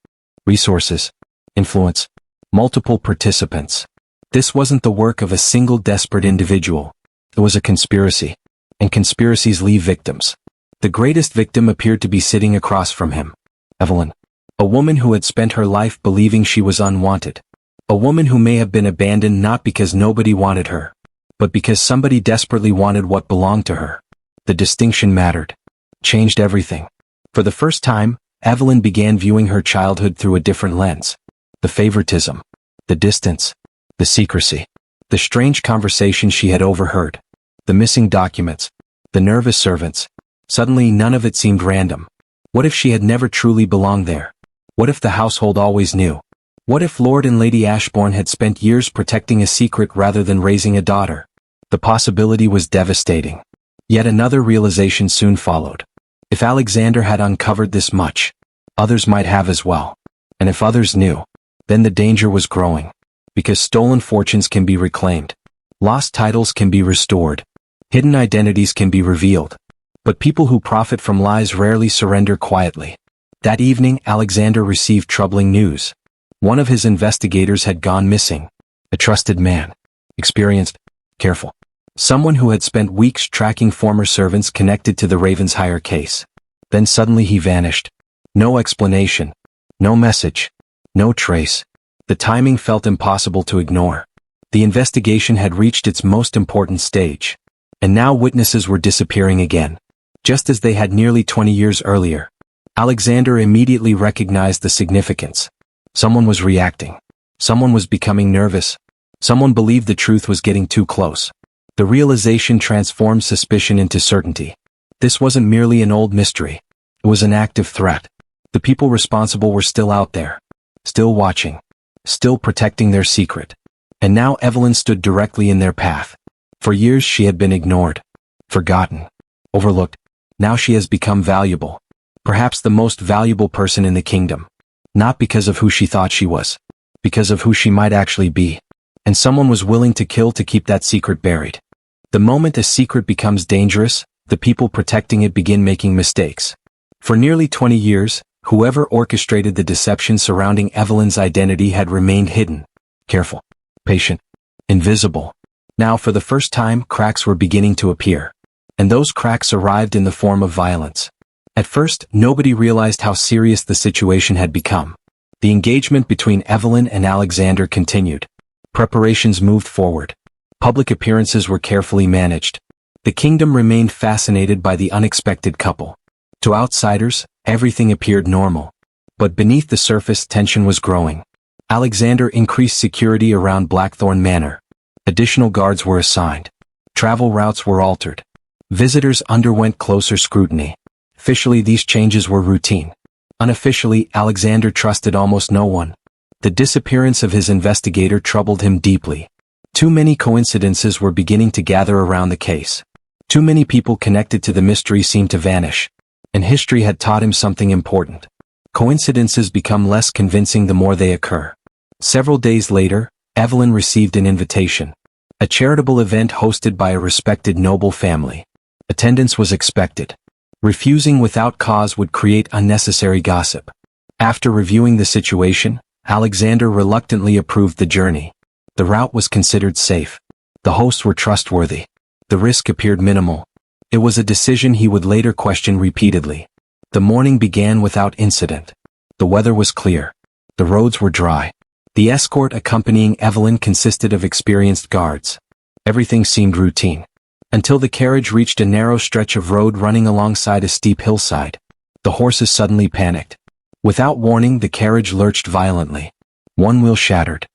Resources. Influence. Multiple participants. This wasn't the work of a single desperate individual. It was a conspiracy. And conspiracies leave victims. The greatest victim appeared to be sitting across from him. Evelyn. A woman who had spent her life believing she was unwanted. A woman who may have been abandoned not because nobody wanted her, but because somebody desperately wanted what belonged to her. The distinction mattered. Changed everything. For the first time, Evelyn began viewing her childhood through a different lens. The favoritism. The distance. The secrecy. The strange conversations she had overheard. The missing documents. The nervous servants. Suddenly none of it seemed random. What if she had never truly belonged there? What if the household always knew? What if Lord and Lady Ashbourne had spent years protecting a secret rather than raising a daughter? The possibility was devastating. Yet another realization soon followed. If Alexander had uncovered this much, others might have as well. And if others knew, then the danger was growing. Because stolen fortunes can be reclaimed. Lost titles can be restored. Hidden identities can be revealed. But people who profit from lies rarely surrender quietly. That evening, Alexander received troubling news. One of his investigators had gone missing. A trusted man. Experienced. Careful. Someone who had spent weeks tracking former servants connected to the Ravensshire case. Then suddenly he vanished. No explanation. No message. No trace. The timing felt impossible to ignore. The investigation had reached its most important stage. And now witnesses were disappearing again. Just as they had nearly 20 years earlier. Alexander immediately recognized the significance. Someone was reacting. Someone was becoming nervous. Someone believed the truth was getting too close. The realization transformed suspicion into certainty. This wasn't merely an old mystery. It was an active threat. The people responsible were still out there. Still watching. Still protecting their secret. And now Evelyn stood directly in their path. For years she had been ignored. Forgotten. Overlooked. Now she has become valuable. Perhaps the most valuable person in the kingdom. Not because of who she thought she was. Because of who she might actually be. And someone was willing to kill to keep that secret buried. The moment a secret becomes dangerous, the people protecting it begin making mistakes. For nearly 20 years, whoever orchestrated the deception surrounding Evelyn's identity had remained hidden. Careful. Patient. Invisible. Now for the first time, cracks were beginning to appear. And those cracks arrived in the form of violence. At first, nobody realized how serious the situation had become. The engagement between Evelyn and Alexander continued. Preparations moved forward. Public appearances were carefully managed. The kingdom remained fascinated by the unexpected couple. To outsiders, everything appeared normal. But beneath the surface, tension was growing. Alexander increased security around Blackthorne Manor. Additional guards were assigned. Travel routes were altered. Visitors underwent closer scrutiny. Officially, these changes were routine. Unofficially, Alexander trusted almost no one. The disappearance of his investigator troubled him deeply. Too many coincidences were beginning to gather around the case. Too many people connected to the mystery seemed to vanish. And history had taught him something important. Coincidences become less convincing the more they occur. Several days later, Evelyn received an invitation. A charitable event hosted by a respected noble family. Attendance was expected. Refusing without cause would create unnecessary gossip. After reviewing the situation, Alexander reluctantly approved the journey. The route was considered safe. The hosts were trustworthy. The risk appeared minimal. It was a decision he would later question repeatedly. The morning began without incident. The weather was clear. The roads were dry. The escort accompanying Evelyn consisted of experienced guards. Everything seemed routine. Until the carriage reached a narrow stretch of road running alongside a steep hillside. The horses suddenly panicked. Without warning, the carriage lurched violently. One wheel shattered.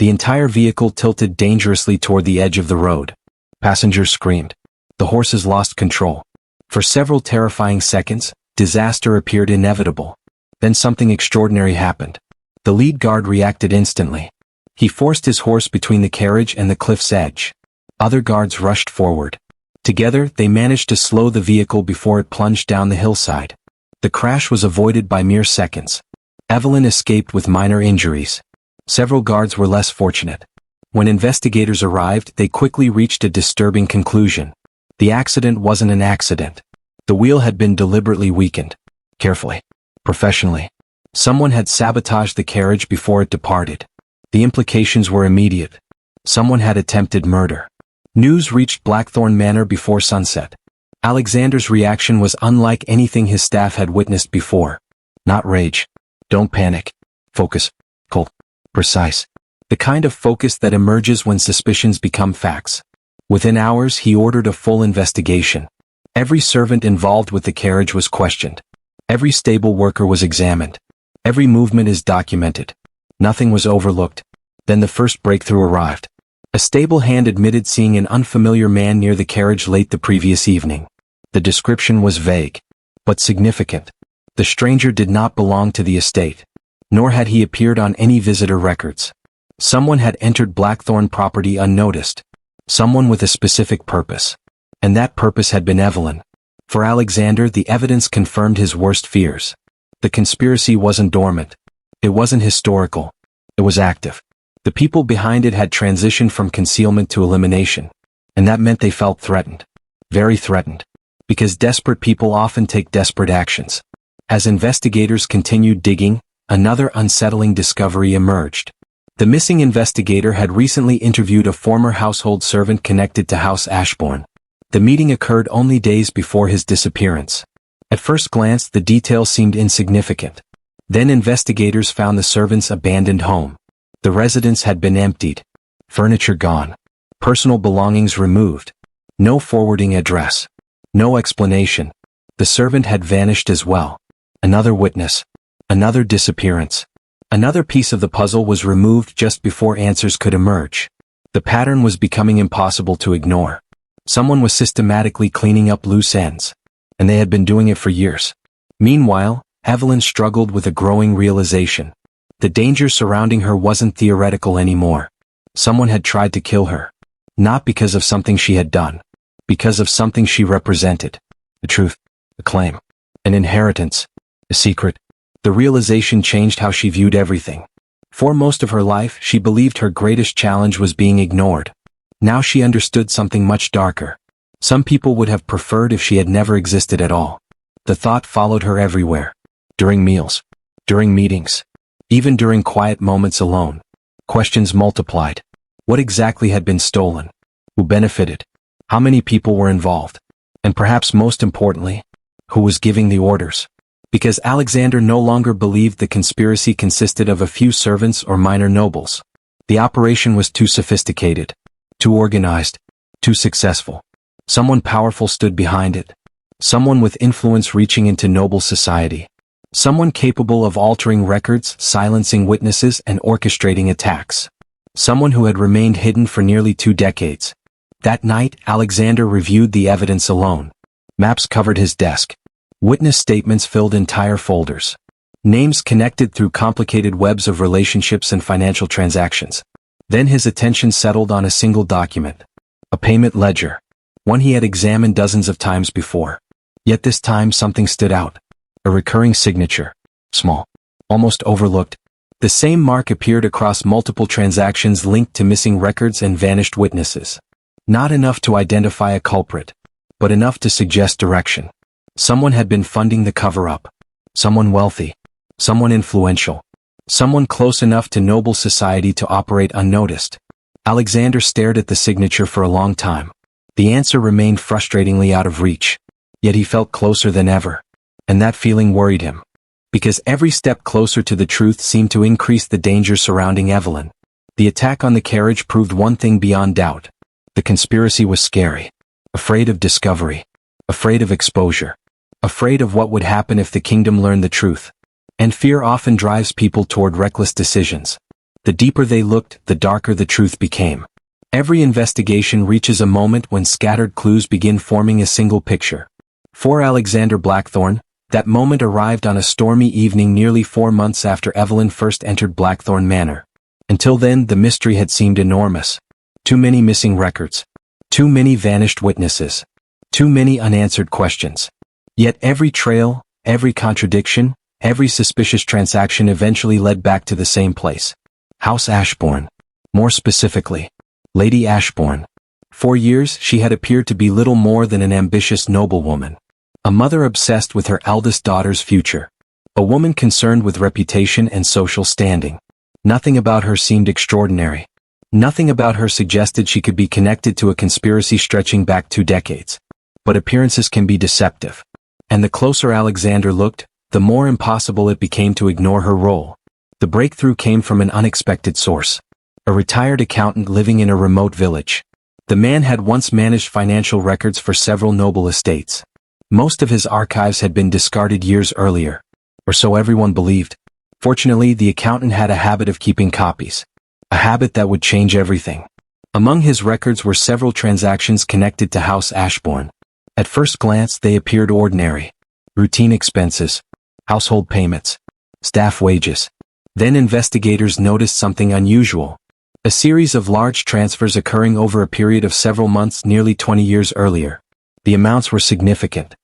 The entire vehicle tilted dangerously toward the edge of the road. Passengers screamed. The horses lost control. For several terrifying seconds, Disaster appeared inevitable. Then something extraordinary happened. The lead guard reacted instantly. He forced his horse between the carriage and the cliff's edge. Other guards rushed forward. Together, they managed to slow the vehicle before it plunged down the hillside. The crash was avoided by mere seconds. Evelyn escaped with minor injuries. Several guards were less fortunate. When investigators arrived, they quickly reached a disturbing conclusion. The accident wasn't an accident. The wheel had been deliberately weakened. Carefully. Professionally. Someone had sabotaged the carriage before it departed. The implications were immediate. Someone had attempted murder. News reached Blackthorne Manor before sunset. Alexander's reaction was unlike anything his staff had witnessed before. Not rage. Don't panic. Focus. Cold. Precise. The kind of focus that emerges when suspicions become facts. Within hours, he ordered a full investigation. Every servant involved with the carriage was questioned. Every stable worker was examined. Every movement is documented. Nothing was overlooked. Then the first breakthrough arrived. A stable hand admitted seeing an unfamiliar man near the carriage late the previous evening. The description was vague, but significant. The stranger did not belong to the estate, nor had he appeared on any visitor records. Someone had entered Blackthorne property unnoticed. Someone with a specific purpose. And that purpose had been Evelyn. For Alexander, the evidence confirmed his worst fears. The conspiracy wasn't dormant. It wasn't historical. It was active. The people behind it had transitioned from concealment to elimination. And that meant they felt threatened. Very threatened. Because desperate people often take desperate actions. As investigators continued digging, another unsettling discovery emerged. The missing investigator had recently interviewed a former household servant connected to House Ashbourne. The meeting occurred only days before his disappearance. At first glance, the details seemed insignificant. Then investigators found the servant's abandoned home. The residence had been emptied. Furniture gone. Personal belongings removed. No forwarding address. No explanation. The servant had vanished as well. Another witness. Another disappearance. Another piece of the puzzle was removed just before answers could emerge. The pattern was becoming impossible to ignore. Someone was systematically cleaning up loose ends. And they had been doing it for years. Meanwhile, Evelyn struggled with a growing realization. The danger surrounding her wasn't theoretical anymore. Someone had tried to kill her. Not because of something she had done. Because of something she represented. The truth. A claim. An inheritance. A secret. The realization changed how she viewed everything. For most of her life, she believed her greatest challenge was being ignored. Now she understood something much darker. Some people would have preferred if she had never existed at all. The thought followed her everywhere. During meals. During meetings. Even during quiet moments alone. Questions multiplied. What exactly had been stolen? Who benefited? How many people were involved? And perhaps most importantly, who was giving the orders? Because Alexander no longer believed the conspiracy consisted of a few servants or minor nobles. The operation was too sophisticated, too organized, too successful. Someone powerful stood behind it. Someone with influence reaching into noble society. Someone capable of altering records, silencing witnesses, and orchestrating attacks. Someone who had remained hidden for nearly 2 decades. That night, Alexander reviewed the evidence alone. Maps covered his desk. Witness statements filled entire folders. Names connected through complicated webs of relationships and financial transactions. Then his attention settled on a single document. A payment ledger. One he had examined dozens of times before. Yet this time something stood out. A recurring signature. Small. Almost overlooked. The same mark appeared across multiple transactions linked to missing records and vanished witnesses. Not enough to identify a culprit, but enough to suggest direction. Someone had been funding the cover-up. Someone wealthy. Someone influential. Someone close enough to noble society to operate unnoticed. Alexander stared at the signature for a long time. The answer remained frustratingly out of reach. Yet he felt closer than ever. And that feeling worried him. Because every step closer to the truth seemed to increase the danger surrounding Evelyn. The attack on the carriage proved one thing beyond doubt. The conspiracy was scary. Afraid of discovery. Afraid of exposure. Afraid of what would happen if the kingdom learned the truth. And fear often drives people toward reckless decisions. The deeper they looked, the darker the truth became. Every investigation reaches a moment when scattered clues begin forming a single picture. For Alexander Blackthorne, That moment arrived on a stormy evening nearly 4 months after Evelyn first entered Blackthorne Manor. Until then, the mystery had seemed enormous. Too many missing records. Too many vanished witnesses. Too many unanswered questions. Yet every trail, every contradiction, every suspicious transaction eventually led back to the same place. House Ashbourne. More specifically, Lady Ashbourne. For years, she had appeared to be little more than an ambitious noblewoman. A mother obsessed with her eldest daughter's future. A woman concerned with reputation and social standing. Nothing about her seemed extraordinary. Nothing about her suggested she could be connected to a conspiracy stretching back 2 decades. But appearances can be deceptive. And the closer Alexander looked, the more impossible it became to ignore her role. The breakthrough came from an unexpected source. A retired accountant living in a remote village. The man had once managed financial records for several noble estates. Most of his archives had been discarded years earlier. Or so everyone believed. Fortunately, the accountant had a habit of keeping copies. A habit that would change everything. Among his records were several transactions connected to House Ashbourne. At first glance, they appeared ordinary. Routine expenses. Household payments. Staff wages. Then investigators noticed something unusual. A series of large transfers occurring over a period of several months nearly 20 years earlier. The amounts were significant.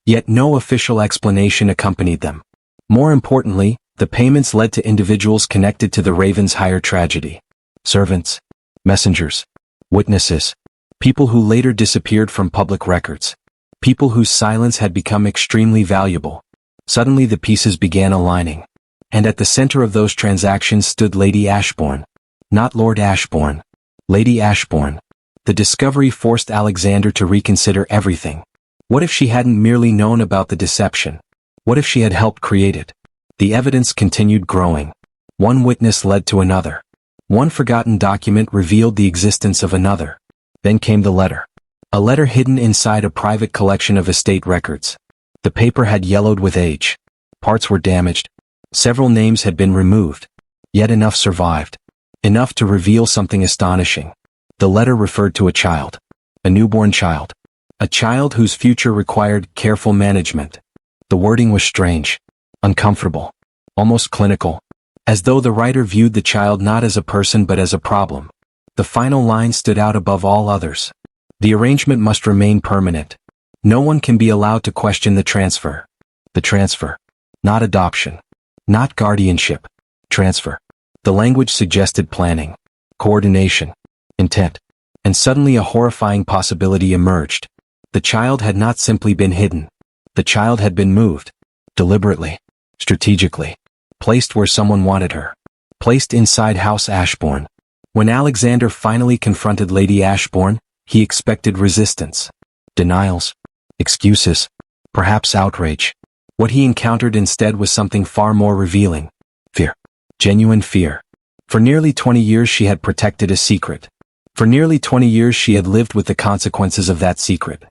Yet no official explanation accompanied them. More importantly, the payments led to individuals connected to the Ravensshire tragedy. Servants, messengers, witnesses, people who later disappeared from public records. People whose silence had become extremely valuable. Suddenly the pieces began aligning. And at the center of those transactions stood Lady Ashbourne. Not Lord Ashbourne. Lady Ashbourne. The discovery forced Alexander to reconsider everything. What if she hadn't merely known about the deception? What if she had helped create it? The evidence continued growing. One witness led to another. One forgotten document revealed the existence of another. Then came the letter. A letter hidden inside a private collection of estate records. The paper had yellowed with age. Parts were damaged. Several names had been removed. Yet enough survived. Enough to reveal something astonishing. The letter referred to a child. A newborn child. A child whose future required careful management. The wording was strange. Uncomfortable. Almost clinical. As though the writer viewed the child not as a person but as a problem. The final line stood out above all others. The arrangement must remain permanent. No one can be allowed to question the transfer. The transfer. Not adoption. Not guardianship. Transfer. The language suggested planning, coordination, intent. And suddenly a horrifying possibility emerged. The child had not simply been hidden. The child had been moved. Deliberately. Strategically. Placed where someone wanted her. Placed inside House Ashbourne. When Alexander finally confronted Lady Ashbourne, he expected resistance. Denials. Excuses. Perhaps outrage. What he encountered instead was something far more revealing. Fear. Genuine fear. For nearly 20 years she had protected a secret. For nearly 20 years she had lived with the consequences of that secret.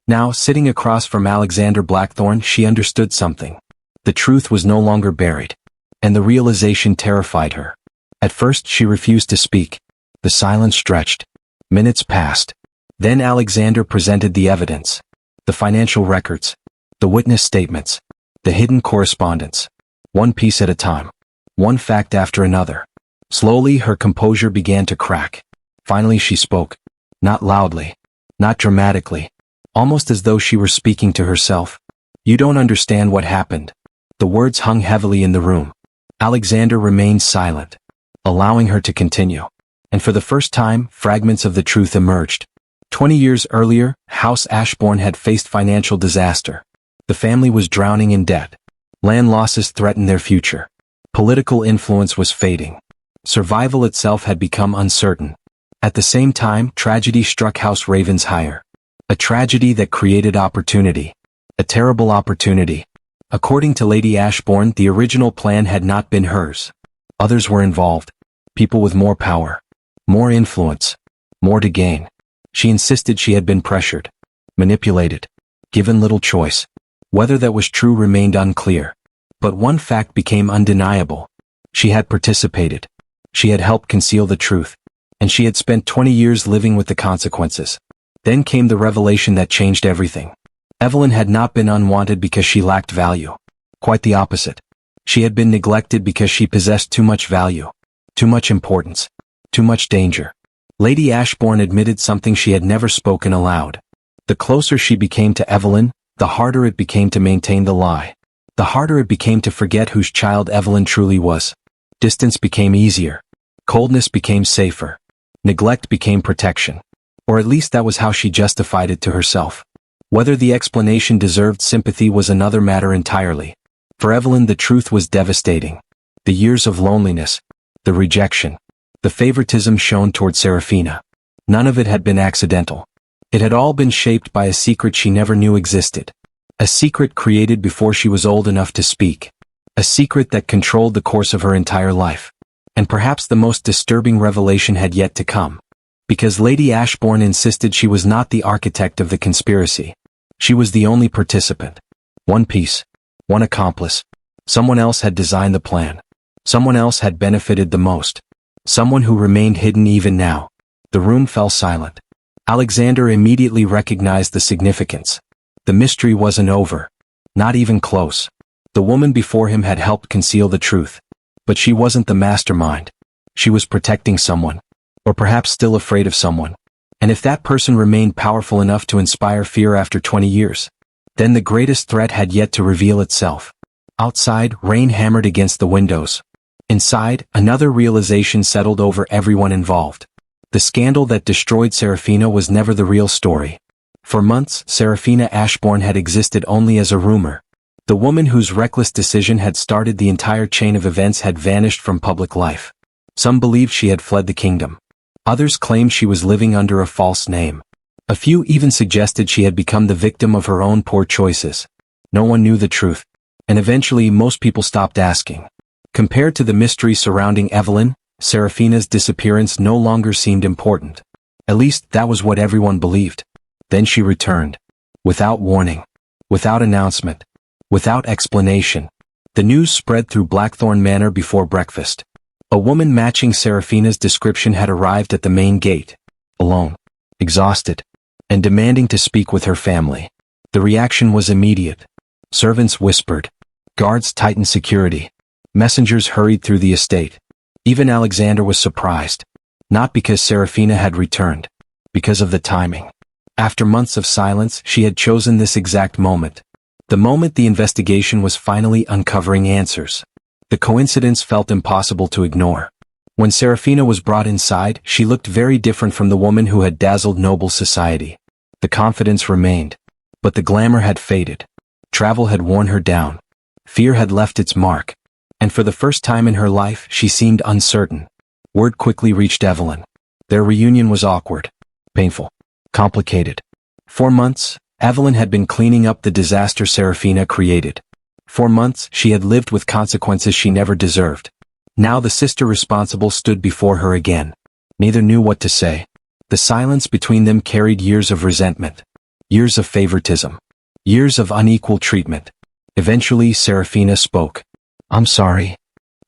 Now, sitting across from Alexander Blackthorne, she understood something. The truth was no longer buried. And the realization terrified her. At first she refused to speak. The silence stretched. Minutes passed. Then Alexander presented the evidence. The financial records. The witness statements. The hidden correspondence. One piece at a time. One fact after another. Slowly her composure began to crack. Finally she spoke. Not loudly. Not dramatically. Almost as though she were speaking to herself. You don't understand what happened. The words hung heavily in the room. Alexander remained silent, allowing her to continue. And for the first time, fragments of the truth emerged. 20 years earlier, House Ashbourne had faced financial disaster. The family was drowning in debt. Land losses threatened their future. Political influence was fading. Survival itself had become uncertain. At the same time, tragedy struck House Ravensshire. A tragedy that created opportunity. A terrible opportunity. According to Lady Ashbourne, the original plan had not been hers. Others were involved. People with more power. More influence. More to gain. She insisted she had been pressured. Manipulated. Given little choice. Whether that was true remained unclear. But one fact became undeniable. She had participated. She had helped conceal the truth. And she had spent 20 years living with the consequences. Then came the revelation that changed everything. Evelyn had not been unwanted because she lacked value. Quite the opposite. She had been neglected because she possessed too much value, too much importance, too much danger. Lady Ashbourne admitted something she had never spoken aloud. The closer she became to Evelyn, the harder it became to maintain the lie. The harder it became to forget whose child Evelyn truly was. Distance became easier. Coldness became safer. Neglect became protection. Or at least that was how she justified it to herself. Whether the explanation deserved sympathy was another matter entirely. For Evelyn, the truth was devastating. The years of loneliness, the rejection, the favoritism shown toward Serafina. None of it had been accidental. It had all been shaped by a secret she never knew existed. A secret created before she was old enough to speak. A secret that controlled the course of her entire life. And perhaps the most disturbing revelation had yet to come. Because Lady Ashbourne insisted she was not the architect of the conspiracy. She was the only participant. One piece. One accomplice. Someone else had designed the plan. Someone else had benefited the most. Someone who remained hidden even now. The room fell silent. Alexander immediately recognized the significance. The mystery wasn't over. Not even close. The woman before him had helped conceal the truth. But she wasn't the mastermind. She was protecting someone. Or perhaps still afraid of someone. And if that person remained powerful enough to inspire fear after 20 years, then the greatest threat had yet to reveal itself. Outside, rain hammered against the windows. Inside, another realization settled over everyone involved. The scandal that destroyed Serafina was never the real story. For months, Serafina Ashbourne had existed only as a rumor. The woman whose reckless decision had started the entire chain of events had vanished from public life. Some believed she had fled the kingdom. Others claimed she was living under a false name. A few even suggested she had become the victim of her own poor choices. No one knew the truth. And eventually most people stopped asking. Compared to the mystery surrounding Evelyn, Serafina's disappearance no longer seemed important. At least that was what everyone believed. Then she returned. Without warning. Without announcement. Without explanation. The news spread through Blackthorne Manor before breakfast. A woman matching Serafina's description had arrived at the main gate. Alone. Exhausted. And demanding to speak with her family. The reaction was immediate. Servants whispered. Guards tightened security. Messengers hurried through the estate. Even Alexander was surprised. Not because Serafina had returned. Because of the timing. After months of silence, she had chosen this exact moment. The moment the investigation was finally uncovering answers. The coincidence felt impossible to ignore. When Serafina was brought inside, she looked very different from the woman who had dazzled noble society. The confidence remained, but the glamour had faded. Travel had worn her down. Fear had left its mark. And for the first time in her life, she seemed uncertain. Word quickly reached Evelyn. Their reunion was awkward, painful, complicated. For months, Evelyn had been cleaning up the disaster Serafina created. For months, she had lived with consequences she never deserved. Now the sister responsible stood before her again. Neither knew what to say. The silence between them carried years of resentment. Years of favoritism. Years of unequal treatment. Eventually, Serafina spoke. "I'm sorry."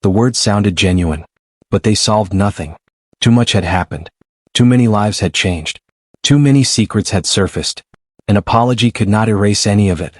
The words sounded genuine. But they solved nothing. Too much had happened. Too many lives had changed. Too many secrets had surfaced. An apology could not erase any of it.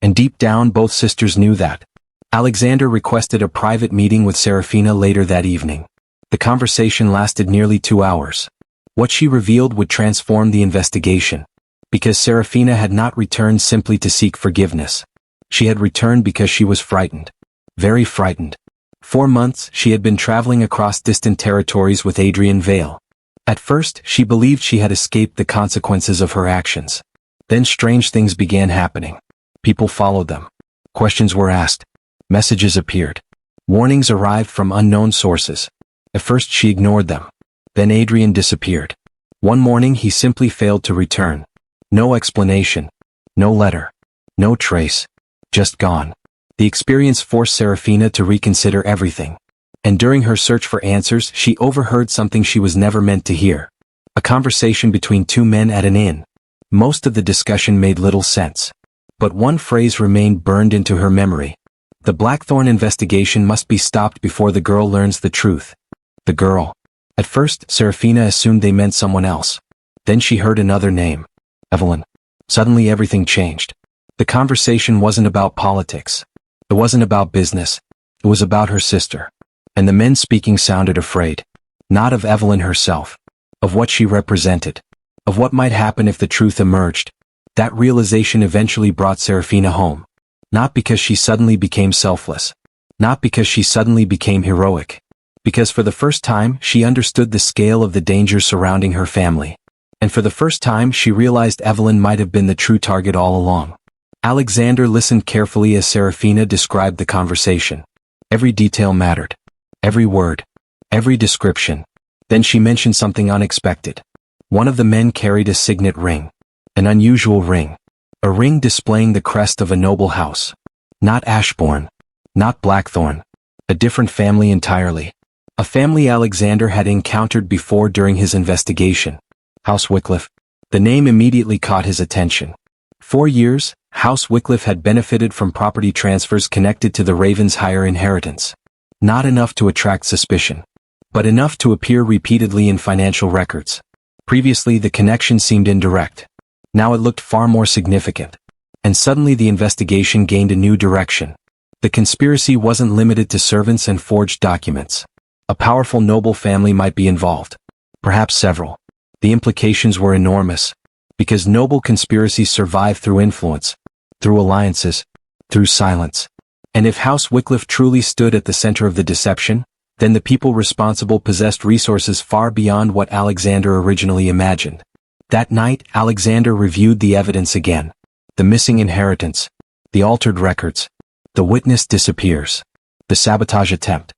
And deep down, both sisters knew that. Alexander requested a private meeting with Serafina later that evening. The conversation lasted nearly 2 hours. What she revealed would transform the investigation. Because Serafina had not returned simply to seek forgiveness. She had returned because she was frightened. Very frightened. For months, she had been traveling across distant territories with Adrian Vale. At first, she believed she had escaped the consequences of her actions. Then strange things began happening. People followed them. Questions were asked. Messages appeared. Warnings arrived from unknown sources. At first she ignored them. Then Adrian disappeared. One morning he simply failed to return. No explanation. No letter. No trace. Just gone. The experience forced Serafina to reconsider everything. And during her search for answers, she overheard something she was never meant to hear. A conversation between two men at an inn. Most of the discussion made little sense. But one phrase remained burned into her memory. The Blackthorne investigation must be stopped before the girl learns the truth. The girl. At first, Serafina assumed they meant someone else. Then she heard another name. Evelyn. Suddenly everything changed. The conversation wasn't about politics. It wasn't about business. It was about her sister. And the men speaking sounded afraid. Not of Evelyn herself. Of what she represented. Of what might happen if the truth emerged. That realization eventually brought Serafina home. Not because she suddenly became selfless. Not because she suddenly became heroic. Because for the first time she understood the scale of the danger surrounding her family. And for the first time she realized Evelyn might have been the true target all along. Alexander listened carefully as Serafina described the conversation. Every detail mattered. Every word. Every description. Then she mentioned something unexpected. One of the men carried a signet ring. An unusual ring. A ring displaying the crest of a noble house. Not Ashbourne. Not Blackthorne. A different family entirely. A family Alexander had encountered before during his investigation. House Wycliffe. The name immediately caught his attention. For years, House Wycliffe had benefited from property transfers connected to the Raven's higher inheritance. Not enough to attract suspicion. But enough to appear repeatedly in financial records. Previously the connection seemed indirect. Now it looked far more significant. And suddenly the investigation gained a new direction. The conspiracy wasn't limited to servants and forged documents. A powerful noble family might be involved. Perhaps several. The implications were enormous. Because noble conspiracies survive through influence. Through alliances. Through silence. And if House Wycliffe truly stood at the center of the deception, then the people responsible possessed resources far beyond what Alexander originally imagined. That night, Alexander reviewed the evidence again. The missing inheritance. The altered records. The witness disappears. The sabotage attempt.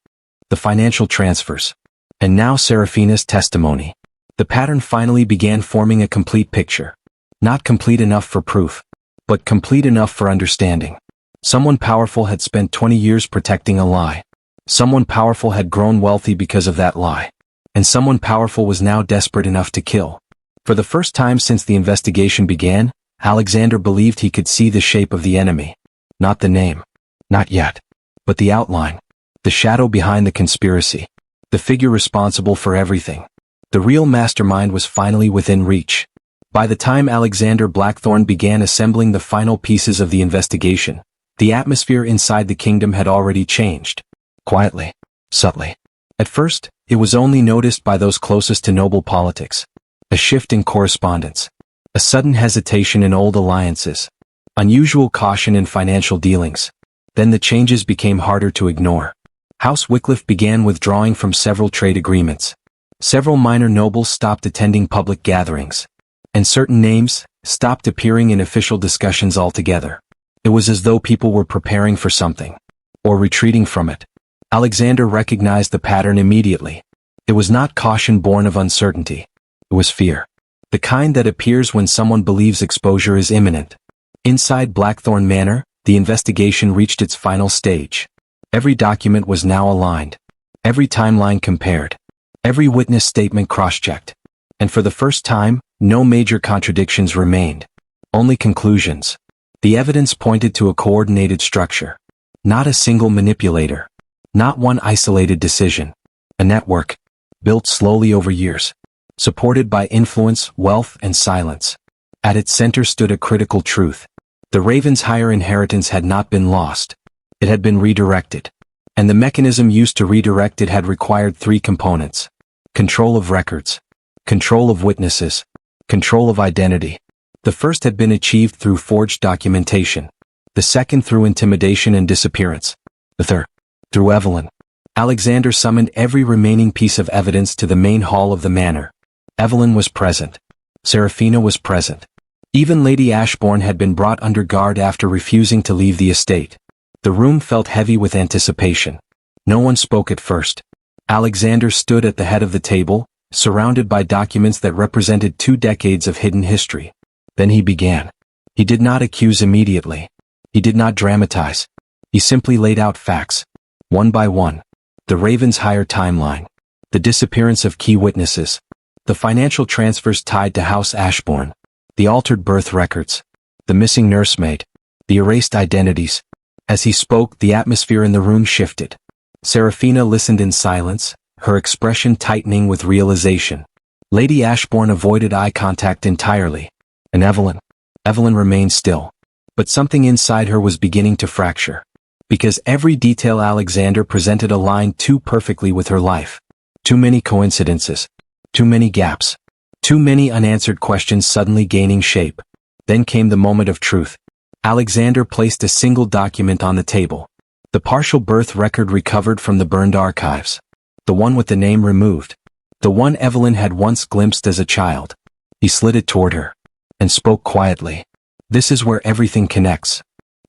The financial transfers. And now Serafina's testimony. The pattern finally began forming a complete picture. Not complete enough for proof, but complete enough for understanding. Someone powerful had spent 20 years protecting a lie. Someone powerful had grown wealthy because of that lie. And someone powerful was now desperate enough to kill. For the first time since the investigation began, Alexander believed he could see the shape of the enemy. Not the name. Not yet. But the outline. The shadow behind the conspiracy. The figure responsible for everything. The real mastermind was finally within reach. By the time Alexander Blackthorne began assembling the final pieces of the investigation, the atmosphere inside the kingdom had already changed. Quietly. Subtly. At first, it was only noticed by those closest to noble politics. A shift in correspondence. A sudden hesitation in old alliances. Unusual caution in financial dealings. Then the changes became harder to ignore. House Wycliffe began withdrawing from several trade agreements. Several minor nobles stopped attending public gatherings. And certain names stopped appearing in official discussions altogether. It was as though people were preparing for something. Or retreating from it. Alexander recognized the pattern immediately. It was not caution born of uncertainty. It was fear. The kind that appears when someone believes exposure is imminent. Inside Blackthorne Manor, the investigation reached its final stage. Every document was now aligned. Every timeline compared. Every witness statement cross-checked. And for the first time, no major contradictions remained. Only conclusions. The evidence pointed to a coordinated structure. Not a single manipulator. Not one isolated decision. A network. Built slowly over years. Supported by influence, wealth, and silence. At its center stood a critical truth. The Raven's higher inheritance had not been lost. It had been redirected. And the mechanism used to redirect it had required three components. Control of records. Control of witnesses. Control of identity. The first had been achieved through forged documentation. The second through intimidation and disappearance. The third, through Evelyn. Alexander summoned every remaining piece of evidence to the main hall of the manor. Evelyn was present. Serafina was present. Even Lady Ashbourne had been brought under guard after refusing to leave the estate. The room felt heavy with anticipation. No one spoke at first. Alexander stood at the head of the table, surrounded by documents that represented 2 decades of hidden history. Then he began. He did not accuse immediately. He did not dramatize. He simply laid out facts. One by one. The Raven's higher timeline. The disappearance of key witnesses. The financial transfers tied to House Ashbourne. The altered birth records. The missing nursemaid. The erased identities. As he spoke, the atmosphere in the room shifted. Serafina listened in silence, her expression tightening with realization. Lady Ashbourne avoided eye contact entirely. And Evelyn remained still. But something inside her was beginning to fracture. Because every detail Alexander presented aligned too perfectly with her life. Too many coincidences. Too many gaps. Too many unanswered questions suddenly gaining shape. Then came the moment of truth. Alexander placed a single document on the table. The partial birth record recovered from the burned archives. The one with the name removed. The one Evelyn had once glimpsed as a child. He slid it toward her. And spoke quietly. This is where everything connects.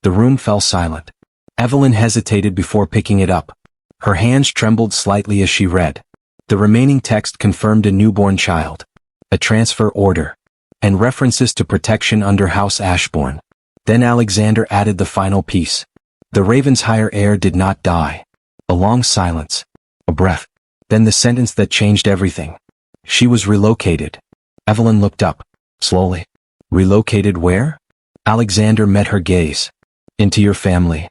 The room fell silent. Evelyn hesitated before picking it up. Her hands trembled slightly as she read. The remaining text confirmed a newborn child. A transfer order. And references to protection under House Ashbourne. Then Alexander added the final piece. The Ravensshire heir did not die. A long silence. A breath. Then the sentence that changed everything. She was relocated. Evelyn looked up. Slowly. Relocated where? Alexander met her gaze. Into your family.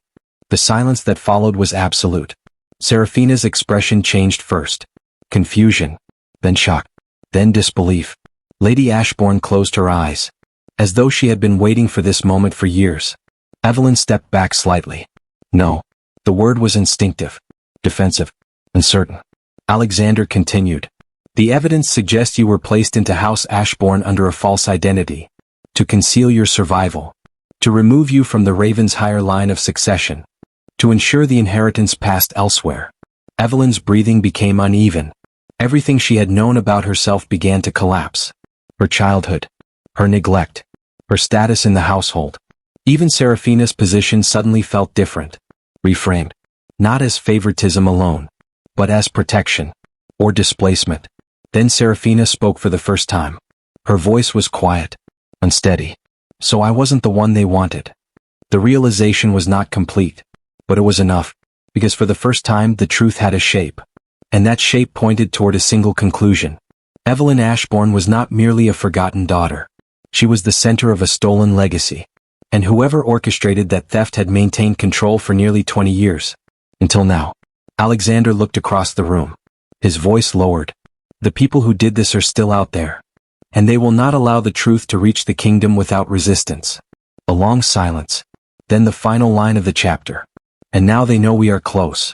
The silence that followed was absolute. Seraphina's expression changed first. Confusion. Then shock. Then disbelief. Lady Ashbourne closed her eyes. As though she had been waiting for this moment for years. Evelyn stepped back slightly. No. The word was instinctive. Defensive. Uncertain. Alexander continued. The evidence suggests you were placed into House Ashbourne under a false identity. To conceal your survival. To remove you from the Ravensshire line of succession. To ensure the inheritance passed elsewhere. Evelyn's breathing became uneven. Everything she had known about herself began to collapse. Her childhood. Her neglect. Her status in the household. Even Seraphina's position suddenly felt different. Reframed. Not as favoritism alone. But as protection. Or displacement. Then Seraphina spoke for the first time. Her voice was quiet. Unsteady. So I wasn't the one they wanted. The realization was not complete. But it was enough. Because for the first time the truth had a shape. And that shape pointed toward a single conclusion. Evelyn Ashbourne was not merely a forgotten daughter. She was the center of a stolen legacy. And whoever orchestrated that theft had maintained control for nearly 20 years. Until now. Alexander looked across the room. His voice lowered. The people who did this are still out there. And they will not allow the truth to reach the kingdom without resistance. A long silence. Then the final line of the chapter. And now they know we are close.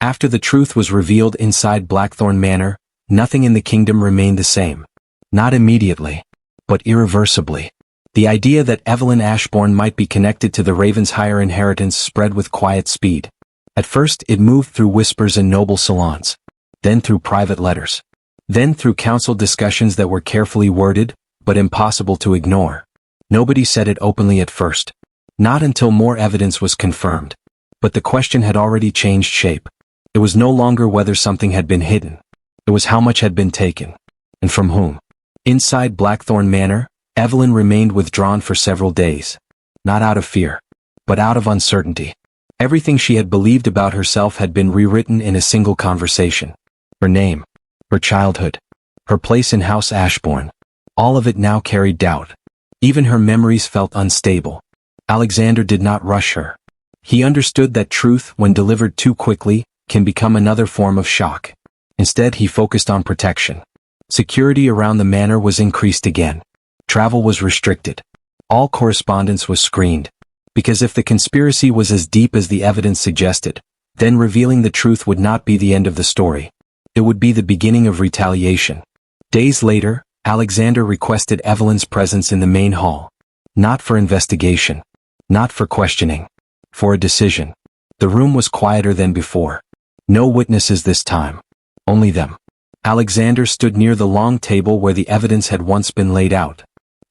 After the truth was revealed inside Blackthorne Manor, nothing in the kingdom remained the same. Not immediately. But irreversibly. The idea that Evelyn Ashbourne might be connected to the Ravensshire inheritance spread with quiet speed. At first it moved through whispers in noble salons. Then through private letters. Then through council discussions that were carefully worded, but impossible to ignore. Nobody said it openly at first. Not until more evidence was confirmed. But the question had already changed shape. It was no longer whether something had been hidden. It was how much had been taken. And from whom. Inside Blackthorne Manor, Evelyn remained withdrawn for several days. Not out of fear. But out of uncertainty. Everything she had believed about herself had been rewritten in a single conversation. Her name. Her childhood. Her place in House Ashbourne. All of it now carried doubt. Even her memories felt unstable. Alexander did not rush her. He understood that truth, when delivered too quickly, can become another form of shock. Instead he focused on protection. Security around the manor was increased again. Travel was restricted. All correspondence was screened. Because if the conspiracy was as deep as the evidence suggested, then revealing the truth would not be the end of the story. It would be the beginning of retaliation. Days later, Alexander requested Evelyn's presence in the main hall. Not for investigation. Not for questioning. For a decision. The room was quieter than before. No witnesses this time. Only them. Alexander stood near the long table where the evidence had once been laid out.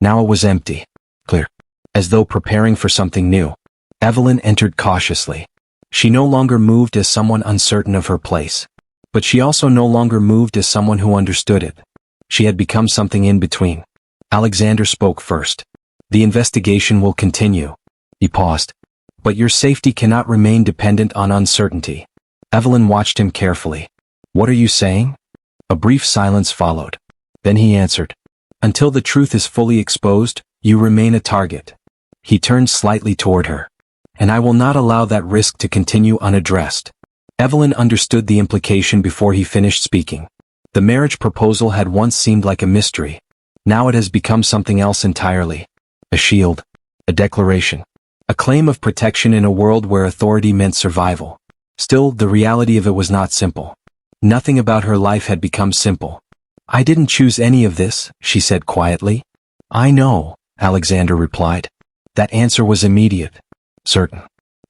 Now it was empty. Clear. As though preparing for something new. Evelyn entered cautiously. She no longer moved as someone uncertain of her place. But she also no longer moved as someone who understood it. She had become something in between. Alexander spoke first. The investigation will continue. He paused. But your safety cannot remain dependent on uncertainty. Evelyn watched him carefully. What are you saying? A brief silence followed. Then he answered. Until the truth is fully exposed, you remain a target. He turned slightly toward her. And I will not allow that risk to continue unaddressed. Evelyn understood the implication before he finished speaking. The marriage proposal had once seemed like a mystery. Now it has become something else entirely. A shield. A declaration. A claim of protection in a world where authority meant survival. Still, the reality of it was not simple. Nothing about her life had become simple. "I didn't choose any of this," she said quietly. "I know," Alexander replied. That answer was immediate. Certain.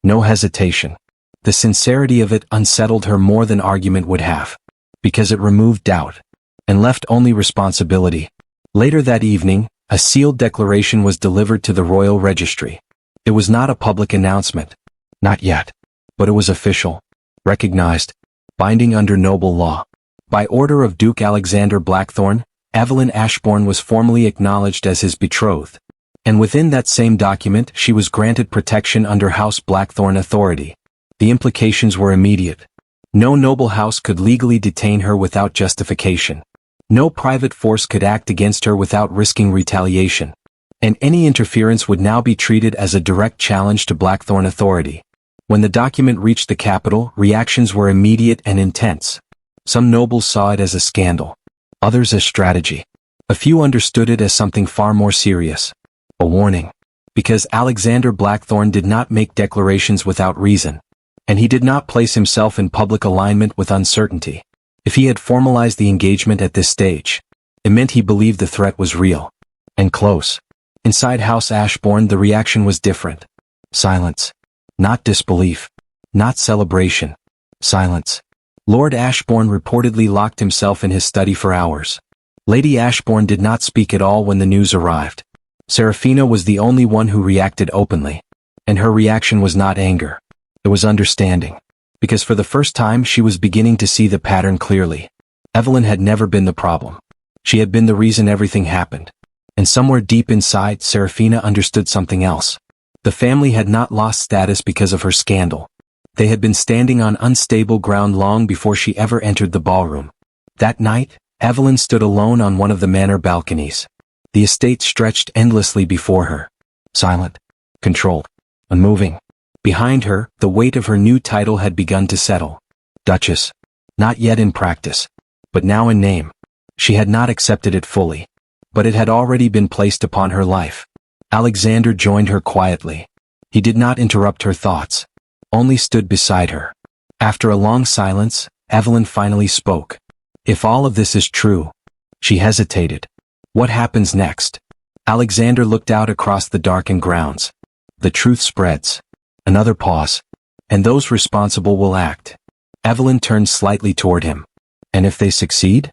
No hesitation. The sincerity of it unsettled her more than argument would have. Because it removed doubt. And left only responsibility. Later that evening, a sealed declaration was delivered to the royal registry. It was not a public announcement. Not yet. But it was official. Recognized. Binding under noble law. By order of Duke Alexander Blackthorne, Evelyn Ashbourne was formally acknowledged as his betrothed. And within that same document she was granted protection under House Blackthorne authority. The implications were immediate. No noble house could legally detain her without justification. No private force could act against her without risking retaliation. And any interference would now be treated as a direct challenge to Blackthorne authority. When the document reached the capital, reactions were immediate and intense. Some nobles saw it as a scandal. Others as strategy. A few understood it as something far more serious. A warning. Because Alexander Blackthorne did not make declarations without reason. And he did not place himself in public alignment with uncertainty. If he had formalized the engagement at this stage, it meant he believed the threat was real. And close. Inside House Ashbourne the reaction was different. Silence. Not disbelief. Not celebration. Silence. Lord Ashbourne reportedly locked himself in his study for hours. Lady Ashbourne did not speak at all when the news arrived. Serafina was the only one who reacted openly. And her reaction was not anger. It was understanding. Because for the first time she was beginning to see the pattern clearly. Evelyn had never been the problem. She had been the reason everything happened. And somewhere deep inside, Serafina understood something else. The family had not lost status because of her scandal. They had been standing on unstable ground long before she ever entered the ballroom. That night, Evelyn stood alone on one of the manor balconies. The estate stretched endlessly before her. Silent. Controlled. Unmoving. Behind her, the weight of her new title had begun to settle. Duchess. Not yet in practice. But now in name. She had not accepted it fully. But it had already been placed upon her life. Alexander joined her quietly. He did not interrupt her thoughts. Only stood beside her. After a long silence, Evelyn finally spoke. "If all of this is true." She hesitated. "What happens next?" Alexander looked out across the darkened grounds. "The truth spreads." Another pause. "And those responsible will act." Evelyn turned slightly toward him. "And if they succeed?"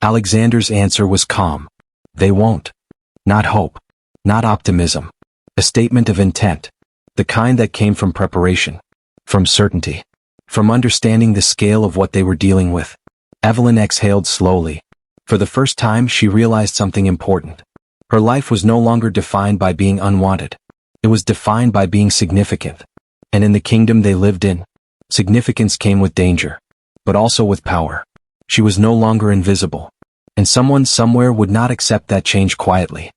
Alexander's answer was calm. "They won't." Not hope. Not optimism. A statement of intent. The kind that came from preparation. From certainty. From understanding the scale of what they were dealing with. Evelyn exhaled slowly. For the first time she realized something important. Her life was no longer defined by being unwanted. It was defined by being significant. And in the kingdom they lived in, significance came with danger. But also with power. She was no longer invisible. And someone somewhere would not accept that change quietly.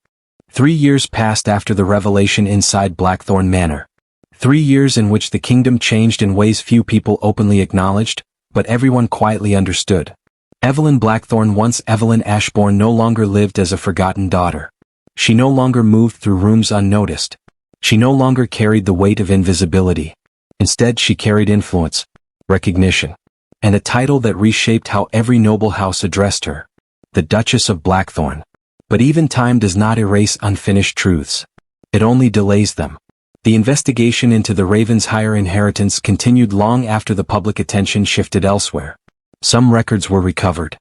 3 years passed after the revelation inside Blackthorne Manor. 3 years in which the kingdom changed in ways few people openly acknowledged, but everyone quietly understood. Evelyn Blackthorne, once Evelyn Ashbourne, no longer lived as a forgotten daughter. She no longer moved through rooms unnoticed. She no longer carried the weight of invisibility. Instead she carried influence, recognition, and a title that reshaped how every noble house addressed her. The Duchess of Blackthorne. But even time does not erase unfinished truths. It only delays them. The investigation into the Ravensshire inheritance continued long after the public attention shifted elsewhere. Some records were recovered.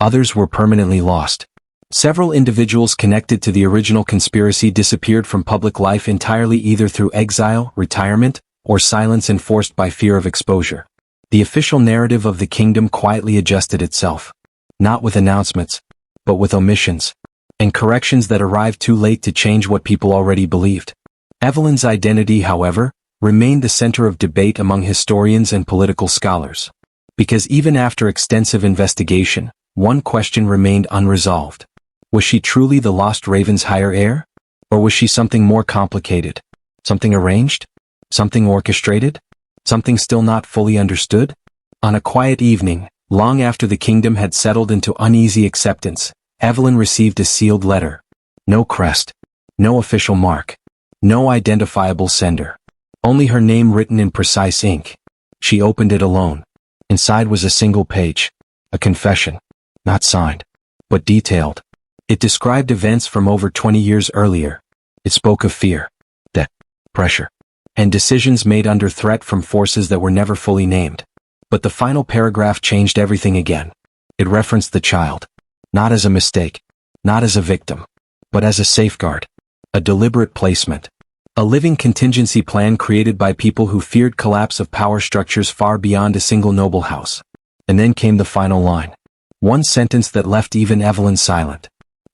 Others were permanently lost. Several individuals connected to the original conspiracy disappeared from public life entirely, either through exile, retirement, or silence enforced by fear of exposure. The official narrative of the kingdom quietly adjusted itself. Not with announcements, but with omissions. And corrections that arrived too late to change what people already believed. Evelyn's identity, however, remained the center of debate among historians and political scholars. Because even after extensive investigation, one question remained unresolved. Was she truly the lost Ravensshire heir? Or was she something more complicated? Something arranged? Something orchestrated? Something still not fully understood? On a quiet evening, long after the kingdom had settled into uneasy acceptance, Evelyn received a sealed letter. No crest. No official mark. No identifiable sender. Only her name written in precise ink. She opened it alone. Inside was a single page. A confession. Not signed, but detailed. It described events from over 20 years earlier. It spoke of fear, debt, pressure, and decisions made under threat from forces that were never fully named. But the final paragraph changed everything again. It referenced the child. Not as a mistake, not as a victim, but as a safeguard. A deliberate placement. A living contingency plan created by people who feared collapse of power structures far beyond a single noble house. And then came the final line. One sentence that left even Evelyn silent.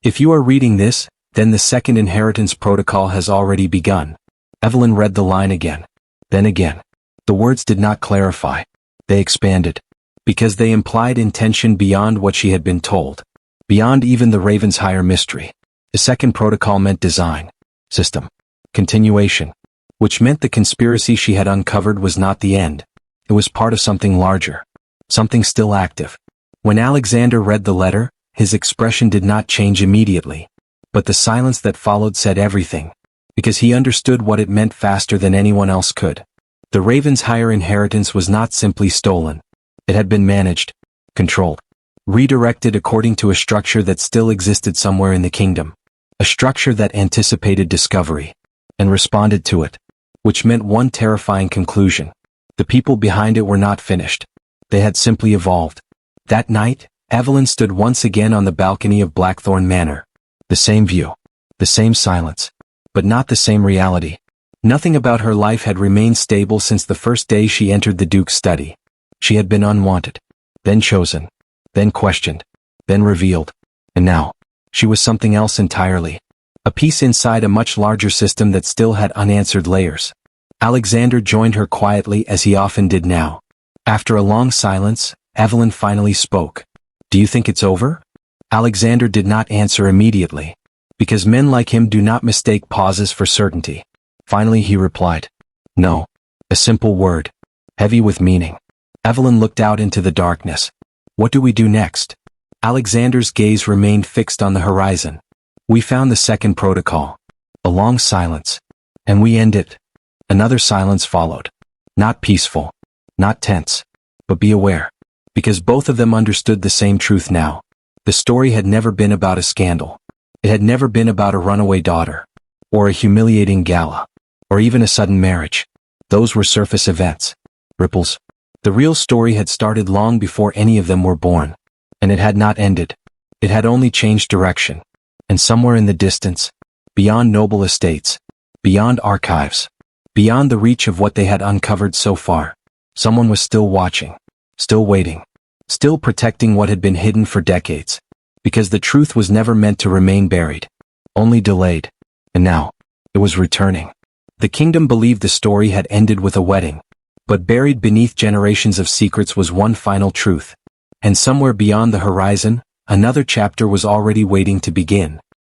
If you are reading this, then the second inheritance protocol has already begun. Evelyn read the line again. Then again. The words did not clarify. They expanded. Because they implied intention beyond what she had been told. Beyond even the Raven's higher mystery. The second protocol meant design. System. Continuation. Which meant the conspiracy she had uncovered was not the end. It was part of something larger. Something still active. When Alexander read the letter, his expression did not change immediately. But the silence that followed said everything. Because he understood what it meant faster than anyone else could. The Raven's higher inheritance was not simply stolen. It had been managed, controlled, redirected according to a structure that still existed somewhere in the kingdom. A structure that anticipated discovery. And responded to it. Which meant one terrifying conclusion. The people behind it were not finished. They had simply evolved. That night, Evelyn stood once again on the balcony of Blackthorne Manor. The same view. The same silence. But not the same reality. Nothing about her life had remained stable since the first day she entered the Duke's study. She had been unwanted. Then chosen. Then questioned. Then revealed. And now, she was something else entirely. A piece inside a much larger system that still had unanswered layers. Alexander joined her quietly as he often did now. After a long silence, Evelyn finally spoke. Do you think it's over? Alexander did not answer immediately. Because men like him do not mistake pauses for certainty. Finally he replied. No. A simple word. Heavy with meaning. Evelyn looked out into the darkness. What do we do next? Alexander's gaze remained fixed on the horizon. We found the second protocol. A long silence. And we end it. Another silence followed. Not peaceful. Not tense. But be aware. Because both of them understood the same truth now. The story had never been about a scandal. It had never been about a runaway daughter. Or a humiliating gala. Or even a sudden marriage. Those were surface events. Ripples. The real story had started long before any of them were born. And it had not ended. It had only changed direction. And somewhere in the distance, beyond noble estates, beyond archives, beyond the reach of what they had uncovered so far, someone was still watching, still waiting, still protecting what had been hidden for decades. Because the truth was never meant to remain buried, only delayed. And now, it was returning. The kingdom believed the story had ended with a wedding. But buried beneath generations of secrets was one final truth. And somewhere beyond the horizon, another chapter was already waiting to begin.